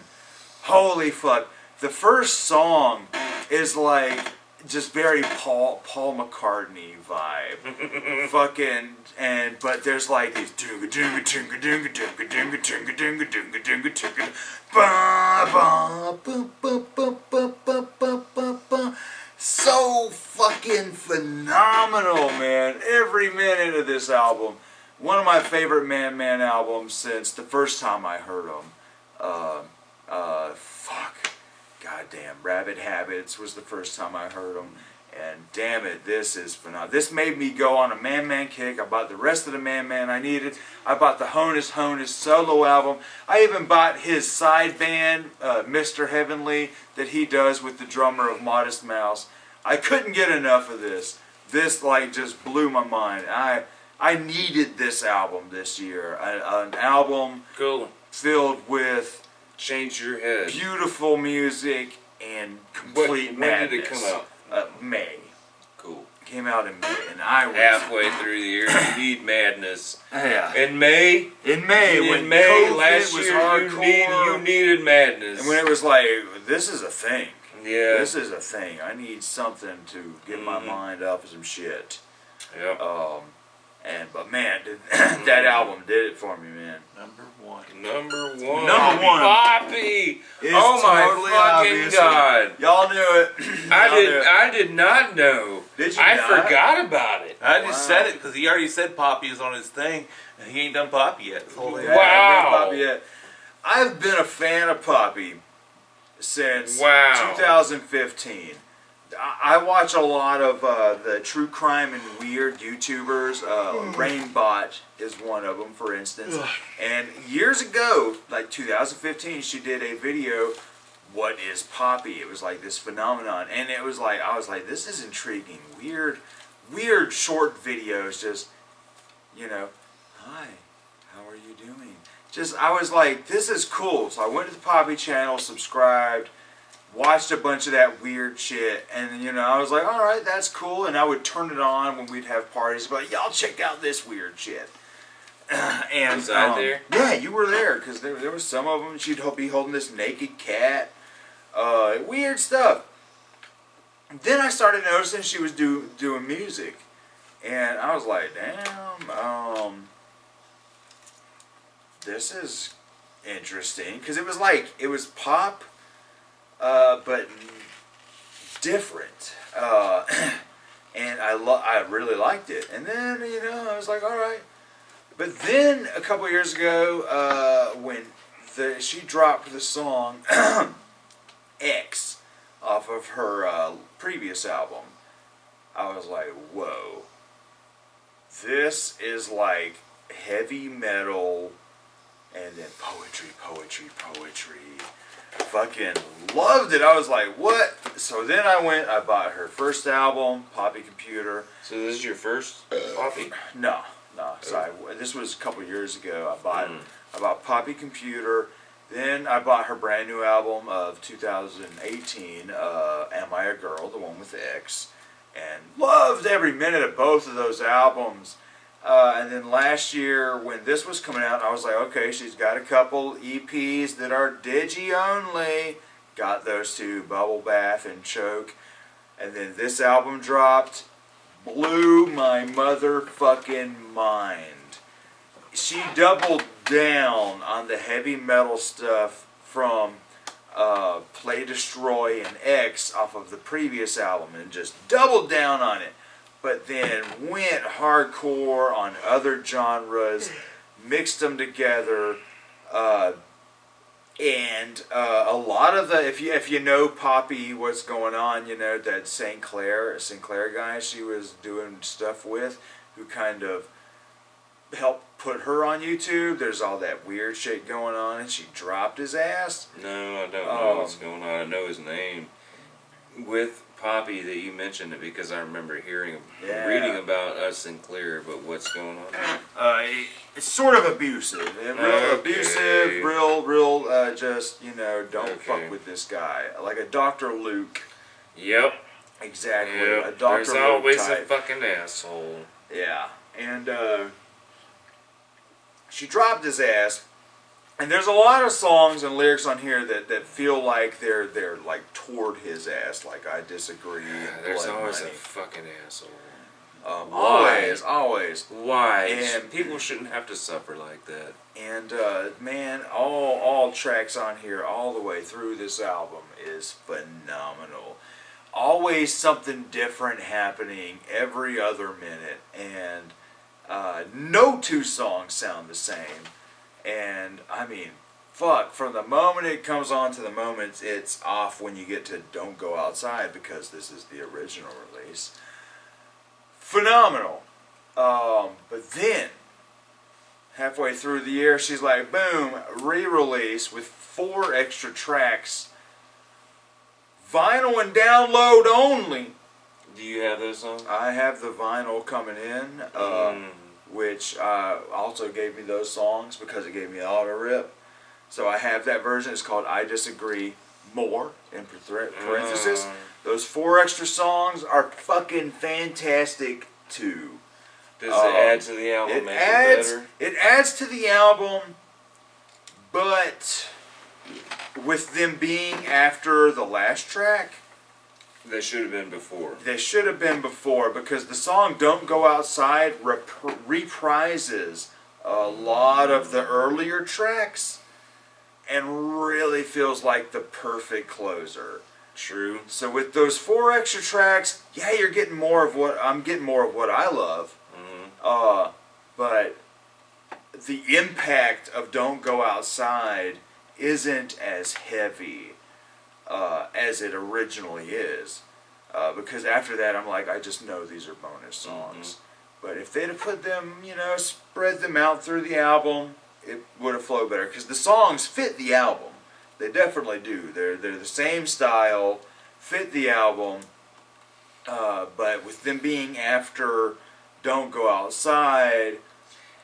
holy fuck. The first song is like just very Paul McCartney vibe. Fucking, but there's like these doonga doonga doonga doonga doonga doonga doonga doonga doonga doonga doonga ba ba ba ba ba ba ba ba ba. So fucking phenomenal, man. Every minute of this album. One of my favorite Man albums since the first time I heard them. Goddamn, Rabbit Habits was the first time I heard them. And damn it, this is phenomenal. This made me go on a Man kick. I bought the rest of the Man I needed. I bought the Honus solo album. I even bought his side band, Mr. Heavenly, that he does with the drummer of Modest Mouse. I couldn't get enough of this. This like just blew my mind. I needed this album this year. An album filled with changed your head. Beautiful music and complete When madness. did it come out? May. Cool. Came out in May, and I was Halfway through the year, you need madness. yeah. In May, In May, when May COVID last was year, hardcore, you needed madness. and when it was like, this is a thing. Yeah. This is a thing. I need something to get my mind off of some shit. Yep. But man, that album did it for me, man. Number one. Number one. Number one. Poppy. It's Oh my totally fucking obvious. God. Y'all knew it. I did not know. Did you I not? forgot about it. I just Wow. said it because he already said Poppy is on his thing, and he ain't done Poppy yet. This whole thing. Yeah, Wow. Poppy yet. I've been a fan of Poppy since Wow. 2015. I watch a lot of the true crime and weird YouTubers. Rainbot is one of them, for instance. And years ago, like 2015, she did a video, "What is Poppy?" It was like this phenomenon, and it was like I was like, "This is intriguing." Weird short videos, just hi, how are you doing? Just I was like, "This is cool." So I went to the Poppy channel, subscribed. Watched a bunch of that weird shit, and I was like, all right, that's cool, and I would turn it on when we'd have parties, but y'all check out this weird shit. And was I there? Yeah, you were there, because there was some of them. She'd be holding this naked cat, weird stuff. Then I started noticing she was doing music, and I was like, damn, this is interesting, because it was pop. But different, and I really liked it. And then I was like, all right. But then a couple years ago, when she dropped the song X off of her previous album, I was like, whoa, this is like heavy metal, and then poetry. Fucking loved it. I was like, what? So then I bought her first album, Poppy Computer. So this is your first Poppy? No. So this was a couple years ago. I bought Poppy Computer. Then I bought her brand new album of 2018, Am I a Girl, the one with X. And loved every minute of both of those albums. And then last year, when this was coming out, I was like, okay, she's got a couple EPs that are digi only. Got those two, Bubble Bath and Choke. And then this album dropped. Blew my motherfucking mind. She doubled down on the heavy metal stuff from Play Destroy and X off of the previous album and just doubled down on it. But then went hardcore on other genres, mixed them together, and a lot of the, if you know Poppy, what's going on, that St. Clair guy she was doing stuff with, who kind of helped put her on YouTube. There's all that weird shit going on, and she dropped his ass. No, I don't know what's going on. I know his name. With Poppy, that you mentioned it because I remember reading about Sinclair, but what's going on? It's sort of abusive. Abusive, real, just, don't fuck with this guy. Like a Dr. Luke. Yep. Exactly. Yep. A Dr. There's Luke always type. a fucking asshole. Yeah. And she dropped his ass. And there's a lot of songs and lyrics on here that feel like they're like toward his ass. Like, I disagree. There's blood always money. a fucking asshole. Always. Why? And people shouldn't have to suffer like that. And man, all tracks on here, all the way through this album, is phenomenal. Always something different happening every other minute, and no two songs sound the same. And I mean, fuck, from the moment it comes on to the moment it's off when you get to Don't Go Outside, because this is the original release. Phenomenal. But then, halfway through the year, she's like, boom, re-release with 4 extra tracks. Vinyl and download only. Do you have those songs? I have the vinyl coming in, which also gave me those songs because it gave me auto rip. So I have that version. It's called I Disagree More, in parenthesis. Those 4 extra songs are fucking fantastic too. Does it add to the album? Make it better? It adds to the album, but with them being after the last track, They should have been before. they should have been before, because the song Don't Go Outside reprises a lot of the earlier tracks and really feels like the perfect closer. True. So with those 4 extra tracks, yeah, you're getting more of what I'm getting more of what I love. But the impact of Don't Go Outside isn't as heavy as it originally is. Because after that, I'm like, I just know these are bonus songs. But if they'd have put them, spread them out through the album, it would have flowed better. Because the songs fit the album. They definitely do. They're the same style, fit the album. But with them being after Don't Go Outside,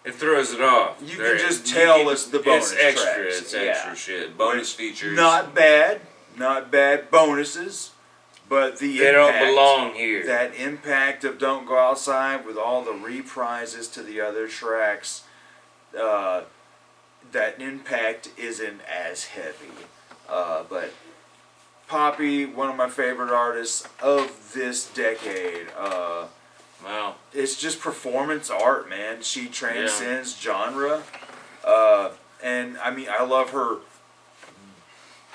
it throws it off. You can just tell it's the bonus It's extra. tracks. It's extra shit. Bonus features. Not bad bonuses, but they don't belong here. That impact of Don't Go Outside with all the reprises to the other tracks, that impact isn't as heavy. But Poppy, one of my favorite artists of this decade. Wow. It's just performance art, man. She transcends genre. And I mean, I love her.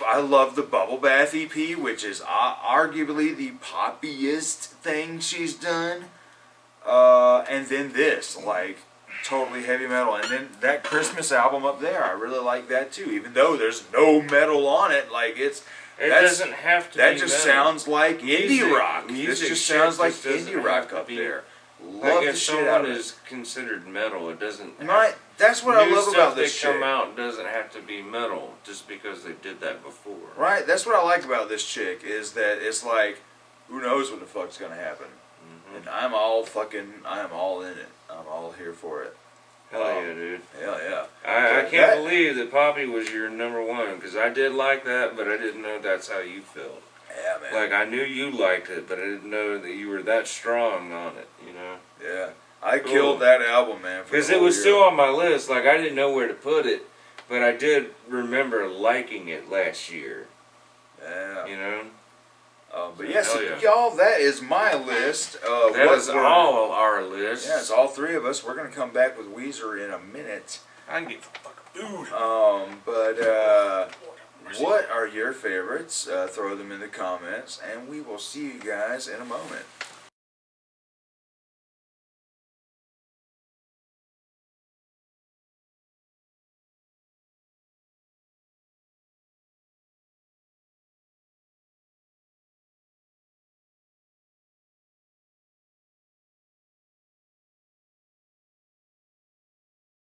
I love the Bubble Bath EP, which is arguably the poppiest thing she's done. And then this, like, totally heavy metal. And then that Christmas album up there, I really like that too. Even though there's no metal on it, like it doesn't have to. That be just metal. sounds like indie rock. This just sounds like indie rock up there. Love if the shit out of someone it. is considered metal, it doesn't. That's what I love about this stuff that chick. come out doesn't have to be metal just because they did that before. Right. That's what I like about this chick is that it's like, who knows what the fuck's gonna happen, and I am all in it. I'm all here for it. Hell yeah, dude. Hell yeah. I can't believe that Poppy was your number 1 because I did like that, but I didn't know that's how you felt. Yeah, man. Like I knew you liked it, but I didn't know that you were that strong on it. Yeah. I killed that album, man. Because it was still on my list. Like I didn't know where to put it, but I did remember liking it last year. Yeah. But So, yes, yeah. y'all, that is my list. That is all our list. Yeah, it's all 3 of us. We're gonna come back with Weezer in a minute. I can get fucking food. But what are your favorites? Throw them in the comments, and we will see you guys in a moment.